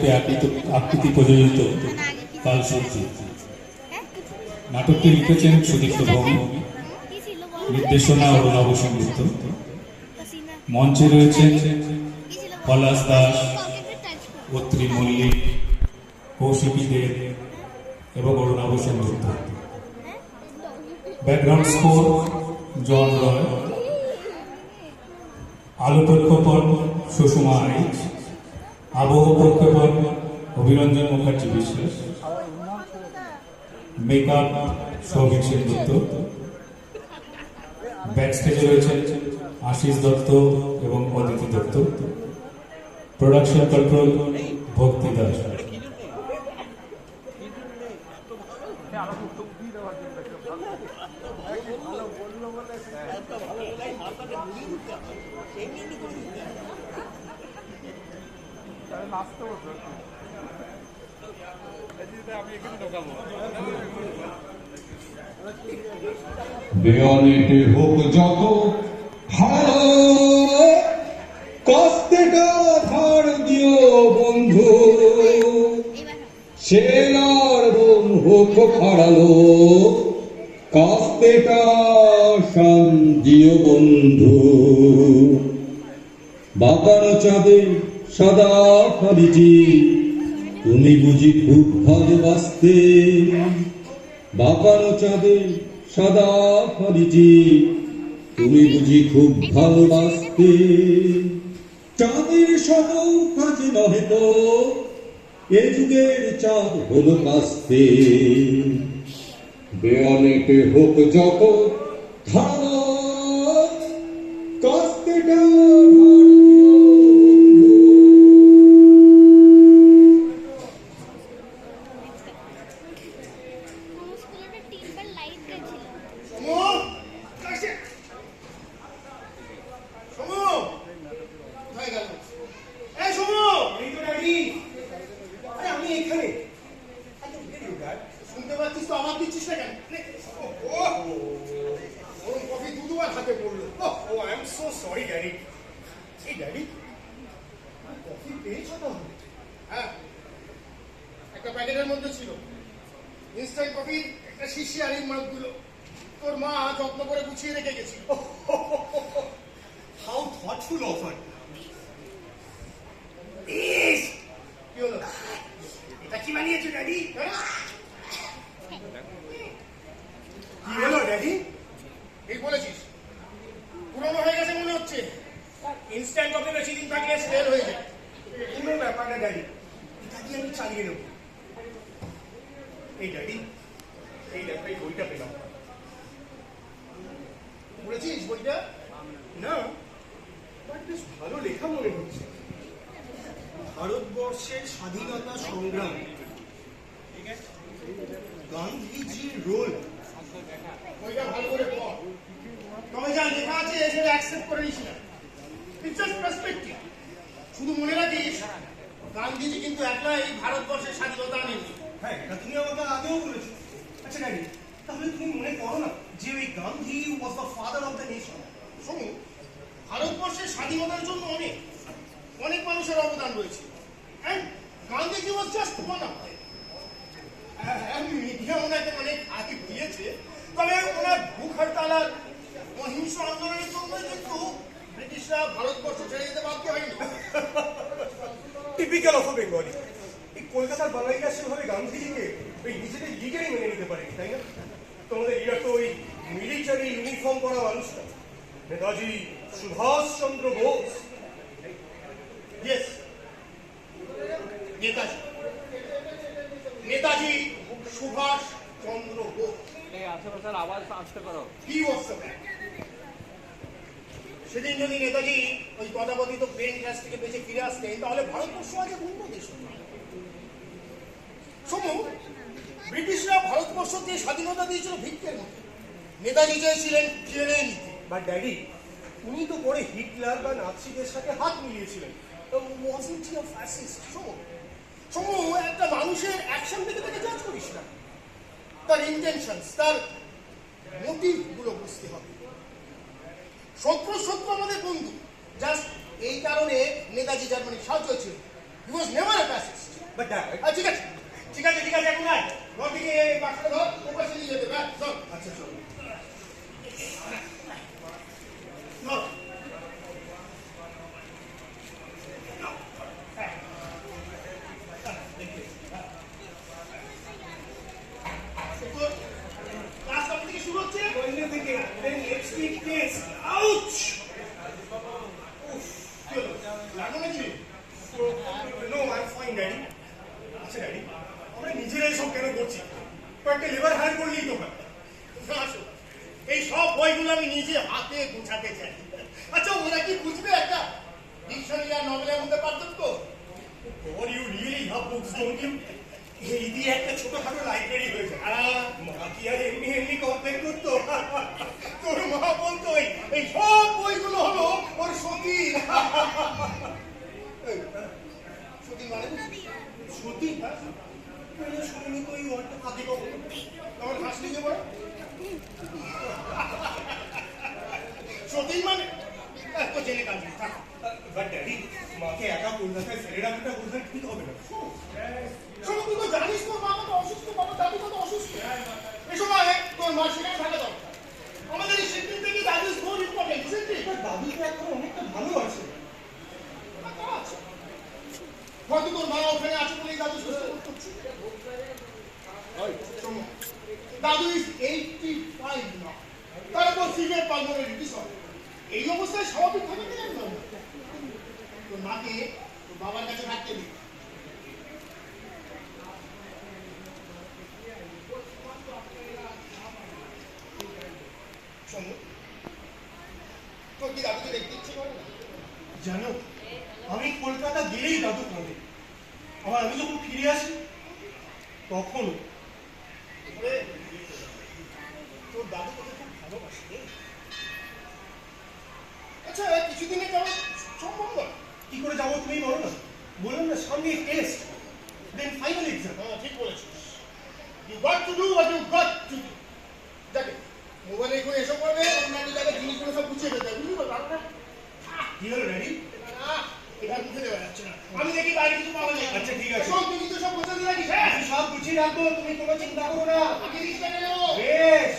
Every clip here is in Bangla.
চলচ্চিত্রে আকৃতি প্রযোজিত কালসজ্জি। নাটকটি লিখেছেন সুদীপ্ত ভৌমিক, নির্দেশনা অরুণাভ সেনগুপ্ত। মঞ্চে রয়েছেন পলাশ দাস, অত্রি মল্লিক, কৌশিকী দেব এবং অরুণাভ সেনগুপ্ত। ব্যাকগ্রাউন্ড স্কোর জন রয়। আলো প্রক্ষেপণ সুষমা আইচ। আবহ প্রক্ষেপণ অভিরঞ্জন মুখার্জি বিশ্বাস। মেকআপ সৌভিক সেনগুপ্ত। ব্যাকস্টেজে রয়েছেন আশিস দত্ত এবং অদিতি দত্ত। প্রোডাকশন কন্ট্রোল ভক্তি দাস। বেয়ানেটে হোক যত ভালো, কষ্টেটা ধার দিও বন্ধু, সেনার বোম হোক খাড়ালো, কষ্টেটা শান দিও বন্ধু। বাঁকানো চাঁদে সাদা খালিটি তুমি বুঝি খুব ভালোবাসতে, বাঁকানো চাঁদে সাদা খালিটি তুমি বুঝি খুব ভালোবাসতে। চাঁদের সম কাজে নহে তো এ যুগের চাঁদ হলো কাস্তে। বেয়ানেটে হোক যত ধারণা, কাস্তেটা একটা প্যাকেটের মধ্যে ছিল ইনস্ট্যান্ট কফি, একটা শিশি আর এই মাছগুলো তোর মা যত্ন করে গুছিয়ে রেখে গেছিল। How thoughtful of her. কি হলো? এটা কি বানিয়েছো ড্যাডি? কি হলো ড্যাডি? এই বলেছিস পুরনো হয়ে গেছে মনে হচ্ছে। ইনস্ট্যান্ট কফি বেশি দিন থাকলে স্মেল হয়ে যায়। কোনো ব্যাপার না ড্যাডি, এটা দিয়ে আমি চালিয়ে নেব। এই ড্যাডি, এই ল্যাপটপে বইটা পেলাম। পড়েছিস বইটা? না, বাট বেশ ভালো লেখা মনে হচ্ছে। ভারতবর্ষের স্বাধীনতা সংগ্রাম, গান্ধীজির রোল। বইটা ভালো করে পড়, তবে যা লেখা আছে সেটা অ্যাকসেপ্ট করে নিস না। It's just perspective. শুধু মনে রাখিস গান্ধীজি কিন্তু একলা এই ভারতবর্ষের স্বাধীনতা আনেননি। হ্যাঁ, এটা তুমি আমাকে আগেও বলেছো। আচ্ছা ড্যাডি, তাহলে তুমি মনে করো না যে ওই Gandhi was the father of the nation? শোনো, ভারতবর্ষের স্বাধীনতার জন্য অনেক অনেক মানুষের অবদান রয়েছে। And Gandhiji was just one of them. Media ওনাকে অনেক আগে দিয়েছে, তবে ওনার ভুখ হরতাল আর অহিংস আন্দোলনের জন্য কিন্তু ব্রিটিশরা ভারতবর্ষ ছেড়ে যেতে বাধ্য হয়নি। Typical of Bengali. এই কলকাতার বাঙালিরা সেভাবে গান্ধীজিকে ওই নিজেদের লিডারই মেনে নিতে পারেনি, তাই না? তোমাদের লিডার তো ওই মিলিটারি ইউনিফর্ম পরা মানুষ না, নেতাজি সুভাষ চন্দ্র বোস। ইয়েস, নেতাজি নেতাজি সুভাষ চন্দ্র বোস। আশেপাশের আওয়াজ আসতে করো। কি অবস্থা? সেদিন যদি নেতাজি ওই তথাকথিত ব্রেন গ্যাস থেকে বেঁচে ফিরে আসতেন, তাহলে ভারতবর্ষ আজ অন্য দেশ হতো। শোনো, ব্রিটিশরা ভারতবর্ষকে স্বাধীনতা দিয়েছিল ভিক্ষের মতো। নেতাজি চেয়েছিলেন জেলে নিতে। বাট ড্যাডি, উনি তো পরে হিটলার বা নাৎসিদের সাথে হাত মিলিয়েছিলেন। Wasn't he a fascist? শোনো, একটা মানুষের অ্যাকশন থেকে তাকে জাজ করিস না, তার ইন্টেনশনস, তার মোটিভ গুলো বুঝতে হবে। শত্রু আমাদের বন্ধু। জাস্ট এই কারণে নেতাজি জার্মানির সাহায্য হয়েছিল। He was never a fascist. but that right? ঠিক আছে ঠিক আছে ঠিক আছে এখন আয় ঘর থেকে বাক্সটা ধর ওপাশে নিয়ে যেতে হ্যাঁ চল আচ্ছা চলো ধর ক্লাস কবে থেকে শুরু হচ্ছে Wednesday থেকে then next week test ouch কি হলো লাগলো নাকি no I'm fine daddy আচ্ছা daddy আমরা নিজেরাই সব কেন করছি কয়েকটা লেবার হায়ার করলেই তো হয় আসো এই সব বইগুলো আমি নিজে হাতে গুছাতে চাই আচ্ছা ওরা কি বুঝবে একটা ডিকশনারি আর নভেলের মধ্যে পার্থক্য God you really love books don't you এই দিয়ে একটা ছোটখাটো লাইব্রেরি হয়েছে মা কি আর এমনি এমনি কমপ্লেন করতো তোর মা বলতো এই সব বইগুলো হলো ওর সতী সতী মানে সত্যি শুনিনি তো এই ওয়ার্ডটা কাঁদে কখনো আমার হাসলি যে বড় সতী মানে এত জেনে কাজ থাক বাট ড্যাডি মাকে একা কলকাতায় ফেলে রাখাটা বোধহয় ঠিক হবে না শোনো তুই তো জানিস তোর মা কত অসুস্থ বাবা দাদু কত অসুস্থ এই সময় তোর মা সেখানে থাকা দরকার আমাদের এই শিল্পী থেকে দাদু is more important isn't it দাদু তো এখন অনেকটা ভালো আছে হয়তো তোর মা ওখানে আছে বলেই দাদু সুস্থ করছে শোনো দাদু ইজ 85 না তারপর সিগারেট পালমোনারি ডিসঅর্ডার এই অবস্থায় স্বাভাবিক থাকা কি জানো তোর মাকে তোর বাবার কাছে রাখতে দিই শোনো তোর কি দাদুকে দেখতে ইচ্ছে করে না জানো আমি কলকাতা গেলেই দাদু কাঁদে আবার আমি যখন ফিরে আসি তখন ওরে, তোর দাদু তোকে খুব ভালোবাসে রে। আচ্ছা কিছুদিনের যাওয়া সম্ভব নয় কি করে যাবো তুমি বলো না বললাম না সামনে টেস্ট দেন ফাইনাল এক্সাম হ্যাঁ ঠিক বলেছিস you got to do what you got to do দেখে মোবাইলে করে এসব করবে অন্যান্য জায়গায় জিনিসগুলো সব গুছিয়ে ফেলতে হবে বুঝলি তো ব্যাপারটা কি হলো ড্যাডি এবার বুঝে দেওয়া যাচ্ছে না আমি দেখি বাইরে কিছু পাওয়া যায় আচ্ছা, ঠিক আছে। শোন তুই কিন্তু সব গোছাতে লাগিস হ্যাঁ আমি সব গুছিয়ে রাখবো তুমি কোনো চিন্তা করো না আগে জিনিসটা নিয়ে নেবো বেশ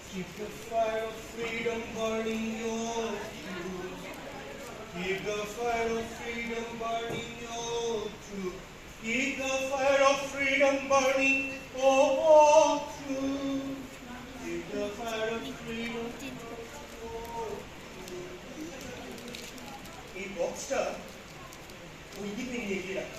Keep the fire of freedom burning your truth. Keep the fire of freedom burning your truth. Keep the fire of freedom burning, oh, truth. Keep the fire of freedom. এই বক্সটা ওই দিকে নিয়ে গিয়ে রাখ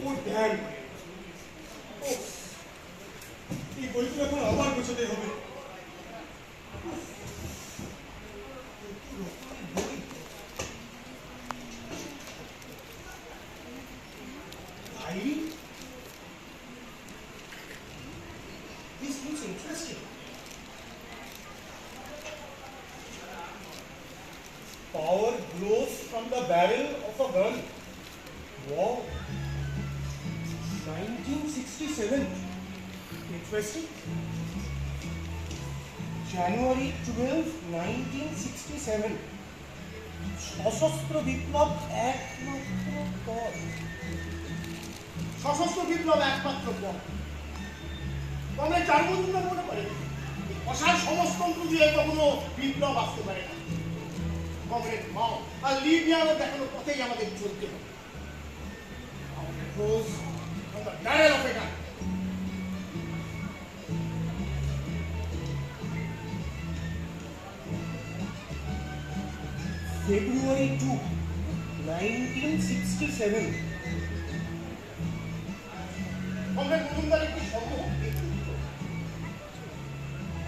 ও ড্যাম এই বইগুলো এখন আবার গোছাতে হবে diary This looks interesting. Power glows from the barrel of a gun. Wow. 1967. Interesting. January 12, 1967. সশস্ত্র বিপ্লব একমাত্র পথ সশস্ত্র বিপ্লব একমাত্র পথ আমরা চার বছর মনে পারি অসার সমস্তন্ত্র দিয়ে কখনো বিপ্লব আসতে পারে না কংগ্রেস মাও আর লিবিয়ানো দেখানোর পথেই আমাদের চলতে হবে রোজ আমরা ডায়াল অপেক্ষা February 2, 1967. কংগ্রেস মজুমদার একটি শব্দ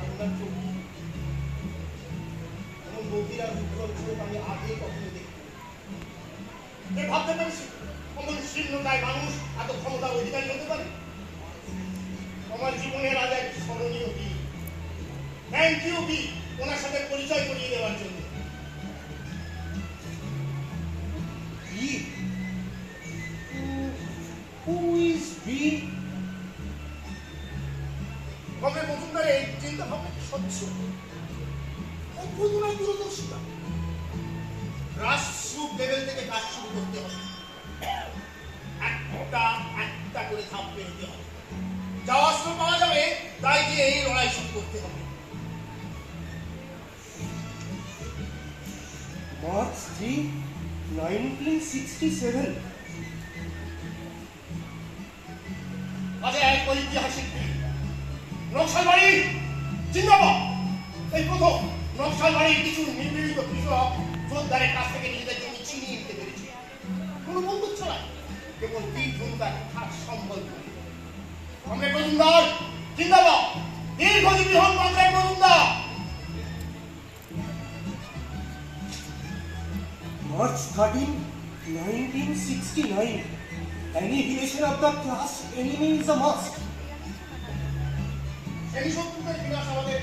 আমরা চলি এবং বৌদিরা বিপ্লব ছিল আমি আগে কখনো দেখি এ ভাবতে পারিস অমন শীর্ণতায় মানুষ এত ক্ষমতার অধিকারী হতে পারে আমার জীবনের আজ এক থ্যাংক ইউ কি ওনার সাথে পরিচয় করিয়ে দেওয়ার জন্য। B who is B? Comrade মজুমদারের চিন্তা ভাবনা কি স্বচ্ছ, অদ্ভুত নয় দূরদর্শিতা। গ্রাসরুট লেভেল থেকে কাজ শুরু করতে হবে, একটা একটা করে ধাপ পেরোতে হবে। যা অস্ত্র পাওয়া যাবে তাই দিয়ে এই লড়াই শুরু করতে হবে। মার্চ 3, 1967। আজ এক ঐতিহাসিক দিন। নকশালবাড়ি জিন্দাবাদ। এই প্রথম নকশালবাড়ির কিছু নিপীড়িত কৃষক জোরদারের কাছ থেকে নিজেদের জমি ছিনিয়ে নিতে পেরেছে। কোনো বন্দুক ছাড়াই, কেবল বীর জমিদার হাত সম্বল করে। কমরেড মজুমদার জিন্দাবাদ। দীর্ঘজীবী হন comrade Majumdar. March 13, 1969. Annihilation of the class enemy is a must. সেই শত্রুদের বিনাশ আমাদের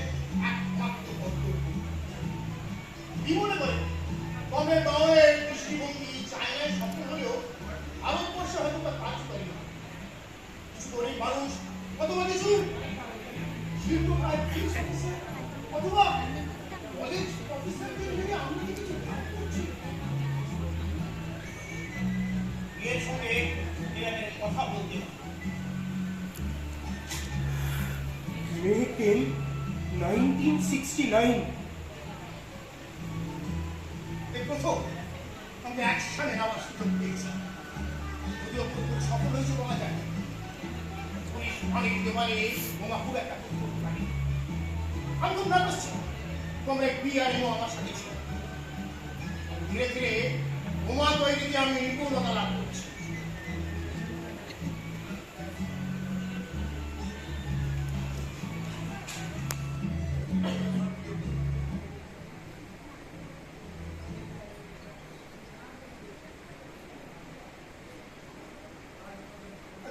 একমাত্র কর্তব্য। কি মনে করে কমরেড বাউলের দৃষ্টিভঙ্গি চায়নায় সফল হলেও ভারতবর্ষে হয়তো তা কার্যকরী নয়। কিছু গরিব মানুষ অথবা কিছু শিল্প অথবা কলেজ প্রফেসরদের মিলে আমরা কি কিছু কাজ করছি? এর সঙ্গে এর কথা বলতে হবে। May 10, 1969. এই প্রথম আমাকে অ্যাকশনে নেওয়ার সুযোগ পেয়েছি, যদিও খুব সফল হয়েছে বলা যায় না। পুলিশ অনেক দেওয়ালে বোমা খুব একটা করতে পারি। আমি খুব নার্ভাস ছিলাম। কমরেড পিআরএমও আমার সাথে ছিল। ধীরে ধীরে বোমা তৈরিতে আমি নিপুণতা লাভ করছি।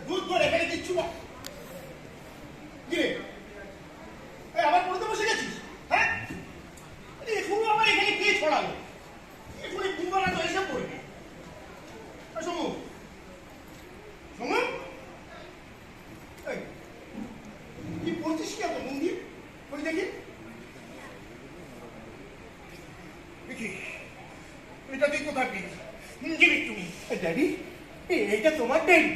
দুধ করে ফেলে দিচ্ছু না। কিরে এই আবার পড়তে বসে গেছিস? হ্যাঁ, এখনো আবার এখানে কে ছড়ালো? এখনই কুম্বারা তো এসে পড়বে। সমু সমু কি পড়ছিস কি এত মন্দির? ওই দেখি দেখি এটা তুই কোথায় পেলি? Give it to me. Daddy, এইটা তোমার ডায়েরি?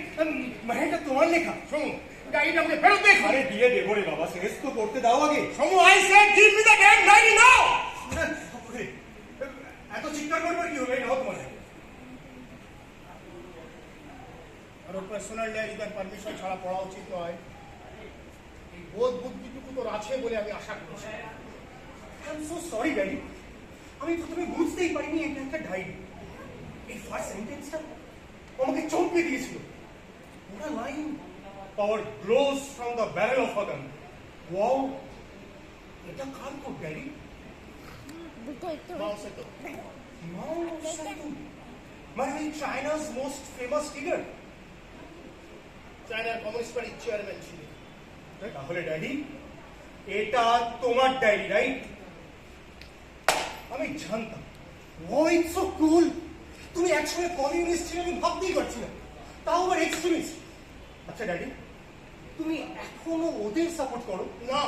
মানে এটা তোমার লেখা? সমু ডায়েরিটা আমাকে ফেরত দে। আরে দিয়ে দেবো রে বাবা, শেষ তো করতে দাও আগে। Samu I said give me the damn diary now. এত চিৎকার করবার কি হলো? এই নাও তোমার। আর ওর পার্সোনাল ডায়েরি তার পারমিশন ছাড়া পড়া উচিত নয়। এই বোধ বুদ্ধিটুকু তোর আছে বলে আমি আশা করছি। I am so sorry daddy, আমি প্রথমে বুঝতেই পারিনি এটা একটা ডায়েরি। এই ফার্স্ট সেন্টেন্সটা আমাকে চমকে দিয়েছিল। ওটা line, power glows from the barrel of a গান। ওয়াও, এটা কার কোড ড্যাডি? মাও সে তো মাও সেতুং, মানে ওই চায়নাস মোস্ট ফেমাস ফিগার। চায়নার কমিউনিস্ট পার্টির চেয়ারম্যান ছিলেন। তাহলে ড্যাডি এটা তোমার ডায়েরি, রাইট? আমি জানতাম। ও ইটস সো কুল। তুমি একসময় কমিউনিস্ট ছিলে, আমি ভাবতেই পারছি না, তাও আবার এক্সট্রিমিস্ট। আচ্ছা ড্যাডি, তুমি এখনো ওদের সাপোর্ট করো? না,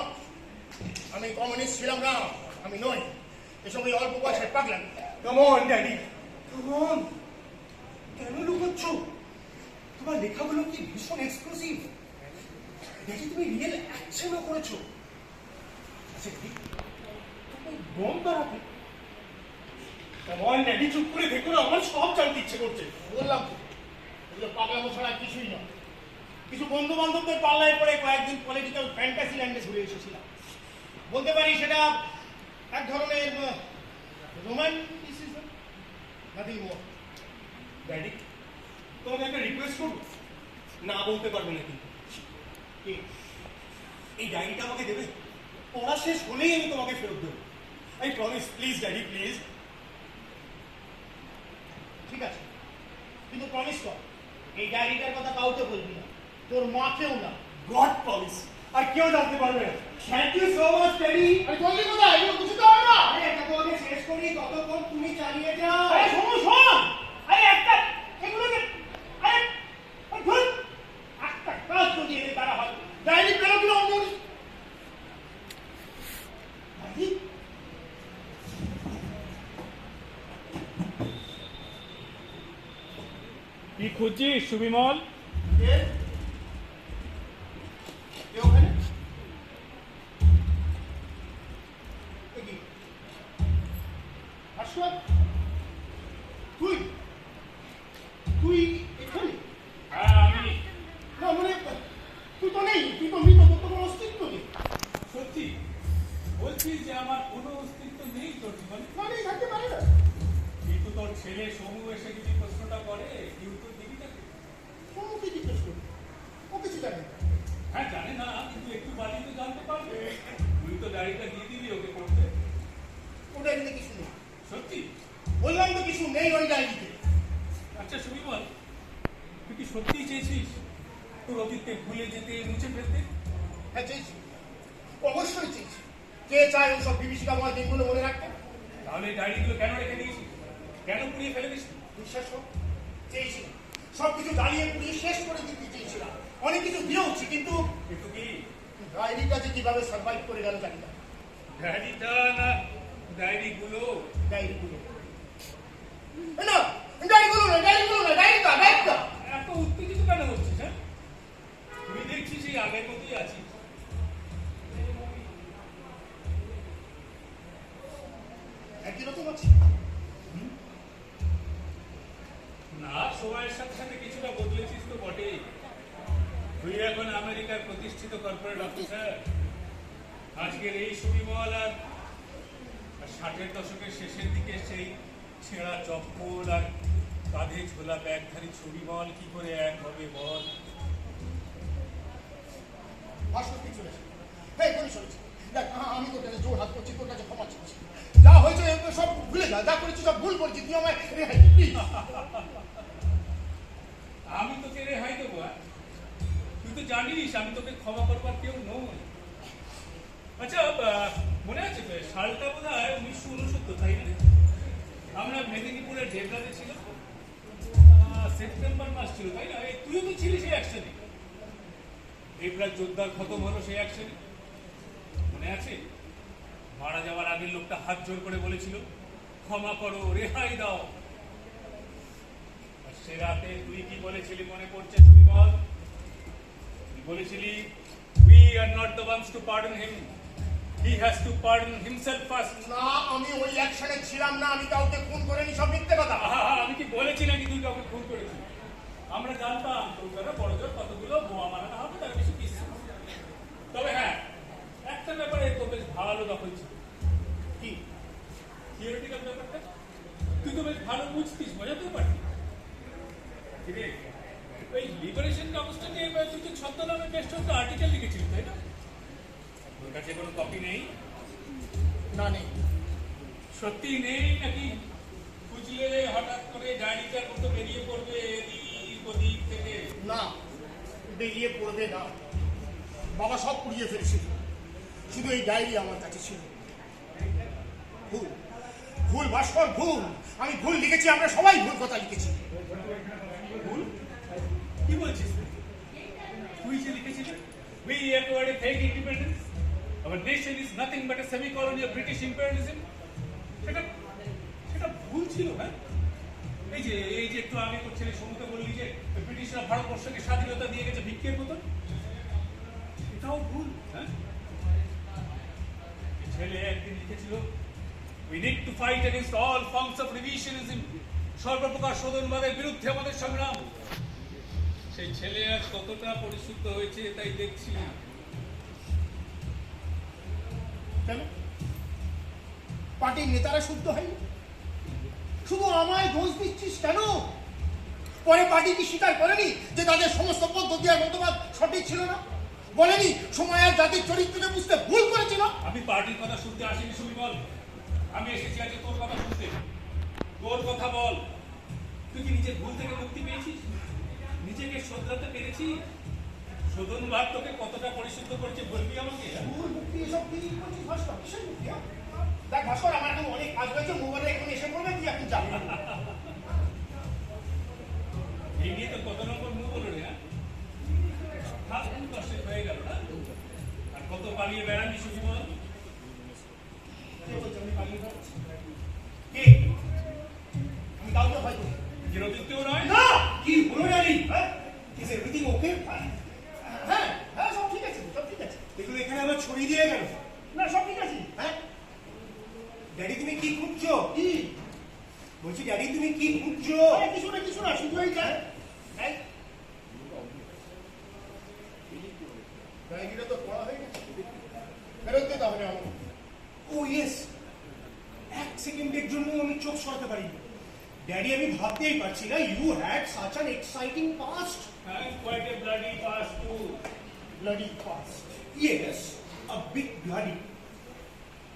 আমি কমিউনিস্ট ছিলাম না, আমি নই। এসব ওই অল্প বয়সের পাগলাম। Come on daddy, come on. কেন লুকোচ্ছ? তোমার লেখাগুলো কি ভীষণ এক্সক্লুসিভ। দেখি তুমি রিয়েল অ্যাকশনও করেছো। আচ্ছা কি তুমি বম বাড়াতে? কাম অন ড্যাডি, চুপ করে দেখো না, আমার সব জানতে ইচ্ছে করছে। বললাম তো এগুলো পাগলামো ছাড়া কিছুই নয়। কিছু বন্ধু বান্ধবদের পাল্লায় পড়ে কয়েকদিন পলিটিক্যাল ফ্যান্টাসি ল্যান্ডে ঘুরে এসেছিলাম। বলতে পারি সেটা এক ধরনের রোমান্টিসিজম, নাথিং মোর। ড্যাডি, তোমাকে একটা রিকোয়েস্ট করবো? না বলতে পারবো না কিন্তু। কি? এই ডায়েরিটা আমাকে দেবে? পড়া শেষ হলেই আমি তোমাকে ফেরত দেবো। I promise, please daddy, please. ঠিক আছে, কিন্তু প্রমিস কর এই ডায়েরিটার কথা কাউকে বলবি না, তোর মাকেও না। গড প্রমিস, আর কেউ জানতে পারবে না। Thank you so much Teddy. আরে জলদি কোথায় এগুলো কিছু তো হয় না। আরে এটা তো আমি শেষ করি, ততক্ষণ তুমি চালিয়ে যাও। আরে শোন আরে একটা এগুলোকে আরে ধুর একটা কাজ যদি এদের দ্বারা হয় ডায়েরি বেরোগুলো অন্য কি খুঁজছিস সুবিমল? ওখানে আসলাম তুই তুই এখানে হ্যাঁ আমি। না মানে তুই তো নেই, তুই তো মৃত, তোর কোনো অস্তিত্ব নেই। সত্যি বলছিস যে আমার কোনো অস্তিত্ব নেই তোর জীবনে? মানে থাকতে পারে না। কিন্তু তোর ছেলে সমু এসে যদি প্রশ্নটা করে কি উত্তর দিবি তাকে? সমুখে জিজ্ঞেস করি, ও কিছু জানে না। হ্যাঁ জানে না, কিন্তু একটু বাড়ি তো জানতে পারবে। তুই তো গাড়িটা দিয়ে দিবি ওকে পড়তে। ও ডায়েরিতে কিছু নেই। সত্যি? বললাম তো কিছু নেই ওই ডায়েরিতে। আচ্ছা সুবিমল, তুই কি সত্যিই চেয়েছিস তোর অতীতকে ভুলে যেতে, মুছে ফেলতে? হ্যাঁ চেয়েছি, অবশ্যই চেয়েছি। কে চায় ওসব বিভীষিকাময় দিনগুলো মনে রাখতে? তাহলে এই ডায়েরিগুলো কেন রেখে দিয়েছিস? কেন পুড়িয়ে ফেলে দিস? বিশ্বাস কর, চেয়েছিলাম সবকিছু জ্বালিয়ে পুড়িয়ে শেষ করে দিতে চেয়েছিলাম। অনেক কিছু দিয়েওছি, কিন্তু কিন্তু কি ডায়েরিটা যে কিভাবে সার্ভাইভ করে গেল জানি না। ডায়েরিটা না ডায়েরিগুলো? ডায়েরিগুলো না, ডায়েরিগুলো না, ডায়েরিগুলো না, ডায়েরিটা ডায়েরিটা এত উত্তেজিত কেন হচ্ছিস? হ্যাঁ, তুই দেখছিস এই আগের মতোই আছিস। একই রকম আছে। না, সময়ের সাথে সাথে কিছুটা বদলেছিস তো বটেই। তুই এখন আমেরিকার প্রতিষ্ঠিত কর্পোরেট অফিসার। আজকের এই সুবিমল আর 60-এর দশকের শেষের দিকে সেই ছেঁড়া চপ্পল আর কাঁধে ঝোলা ব্যাগধারী সুবিমল কি করে এক হবে বল? ভাস্কর কিছু নেই। হ্যাঁ করে চলেছি। দেখ আমি তোর কাছে জোর হাত করছি, তোর কাছে ক্ষমা চাচ্ছি। যা হয়েছে সব ভুলে যা, যা করেছি সব ভুল করেছি, তুই আমায় রেহাই দে, প্লিজ। আমি তোকে রেহাই দেবো? তুই তো জানিস আমি তোকে ক্ষমা করবার কেউ নই। আচ্ছা মনে আছে সালটা বোধ হয় 1969, তাই না? আমরা মেদিনীপুরের ডেবরাতে ছিলাম। সেপ্টেম্বর মাস ছিল, তাই না? তুইও তো ছিলিস সেই অ্যাকশনে। ডেবরার জোরদার খতম হলো সেই অ্যাকশনে, মনে আছে? মারা যাওয়ার আগের লোকটা হাত জোর করে বলেছিল ক্ষমা করো, রেহাই দাও। আর সে রাতে তুই কি বলেছিলি মনে পড়ছে সুবিমল? তুই বলেছিলি we are not the ones to pardon him, he has to pardon himself first. না, আমি ওই অ্যাকশনে ছিলাম না, আমি কাউকে খুন করিনি, সব মিথ্যে কথা। আমি কি বলেছি নাকি তুই কাউকে খুন করেছিস? আমরা জানতাম তোর দ্বারা বড় জোর কতগুলো বোমা মারানো হবে, তার বেশি কিছু না। তবে হ্যাঁ, একটা ব্যাপারে তোর বেশ ভালো দখল ছিল। কি? থিওরিটিক্যাল ব্যাপারটা তুই তো বেশ ভালো বুঝতিস, বোঝাতেও পারতি। কিরে, ওই লিবারেশন কাগজটা নিয়ে তুই তো ছদ্মনামে বেশ একটা আর্টিকেল লিখেছিলি, তাই না? তোর কাছে কোনো কপি নেই? না নেই। সত্যি নেই নাকি খুঁজলে হঠাৎ করে ডায়েরিটার মতো বেরিয়ে পড়বে এদিক ওদিক থেকে? না, বেরিয়ে পড়বে না। বাবা সব পুড়িয়ে ফেলেছিল, শুধু এই ডায়েরি আমার কাছে ছিল। ভুল, ভুল ভাস্কর, ভুল। আমি ভুল লিখেছি, আমরা সবাই ভুল কথা লিখেছি। ভুল? কি বলছিস তুই যে লিখেছিস we acquired a fake independence, our nation is nothing but a semi-colony of British imperialism, সেটা সেটা ভুল ছিল? হ্যাঁ, এই যে একটু আগে তোর ছেলে সমুদ্র বললি যে ব্রিটিশরা ভারতবর্ষকে স্বাধীনতা দিয়ে গেছে ভিক্ষের মতন, এটাও ভুল। হ্যাঁ, ছেলে একদিন লিখেছিল we need to fight against all forms of revisionism, সর্বপ্রকার শোধনবাদের বিরুদ্ধে আমাদের সংগ্রাম। সেই ছেলে আজ কতটা পরিশুদ্ধ হয়েছে তাই দেখছি। কেন পার্টির নেতারা শুদ্ধ হয়নি? শুধু আমায় দোষ দিচ্ছিস কেন? পরে পার্টি কি স্বীকার করেনি যে তাদের সমস্ত পদ্ধতি আর মতবাদ সঠিক ছিল না? বলেনি সময় আর জাতির চরিত্রকে বুঝতে ভুল করেছিল? আমি পার্টির কথা শুনতে আসিনি সুবিমল, আমি এসেছি আজকে তোর কথা শুনতে। তোর কথা বল, তুই কি নিজের ভুল থেকে মুক্তি পেয়েছিস? নিজেকে শোধরাতে পেরেছিস? শোধন ভাগ তোকে কতটা পরিশুদ্ধ করেছে বলবি আমাকে? হ্যাঁ? তোর মুক্তি এসব কি করছিস ভাস্কর? কিসের মুক্তি? হ্যাঁ? দেখ ভাস্কর, আমার এখন অনেক কাজ রয়েছে, মোবাইলে এখন এসে পড়বে, তুই এখন যা। এই নিয়ে তো কত নম্বর মুখ হলো রে? হ্যাঁ? হাত কষ্টে হয়ে গেল না? আর কত পালিয়ে বেড়াবি সুবিমল? কে বলছে আমি পালিয়ে বেড়াচ্ছি? কে? আমি কাউকে ভয় করি না। চিরযুক্তেও নয়? না! কি হলো জানি? হ্যাঁ? Is everything okay? হ্যাঁ, হ্যাঁ, সব ঠিক আছে, সব ঠিক আছে। এগুলো এখানে আবার ছড়িয়ে দিয়ে গেল। না, সব ঠিক আছে। হ্যাঁ? ড্যাডি তুমি কি খুঁজছো? কি? বলছি ড্যাডি তুমি কি খুঁজছো? আরে কিছু না, শুধু এই যা। এই। ডায়েরিটা তো পড়া হয়ে গেছে। ফেরত দিতে হবে না আমাকে। ও ইয়েস, এক সেকেন্ডের জন্য আমি চোখ সরাতে পারি ড্যাডি, আমি ভাবতেই পারছি না you had such an exciting past. And quite a bloody past too. Bloody past. Yes, a big bloody.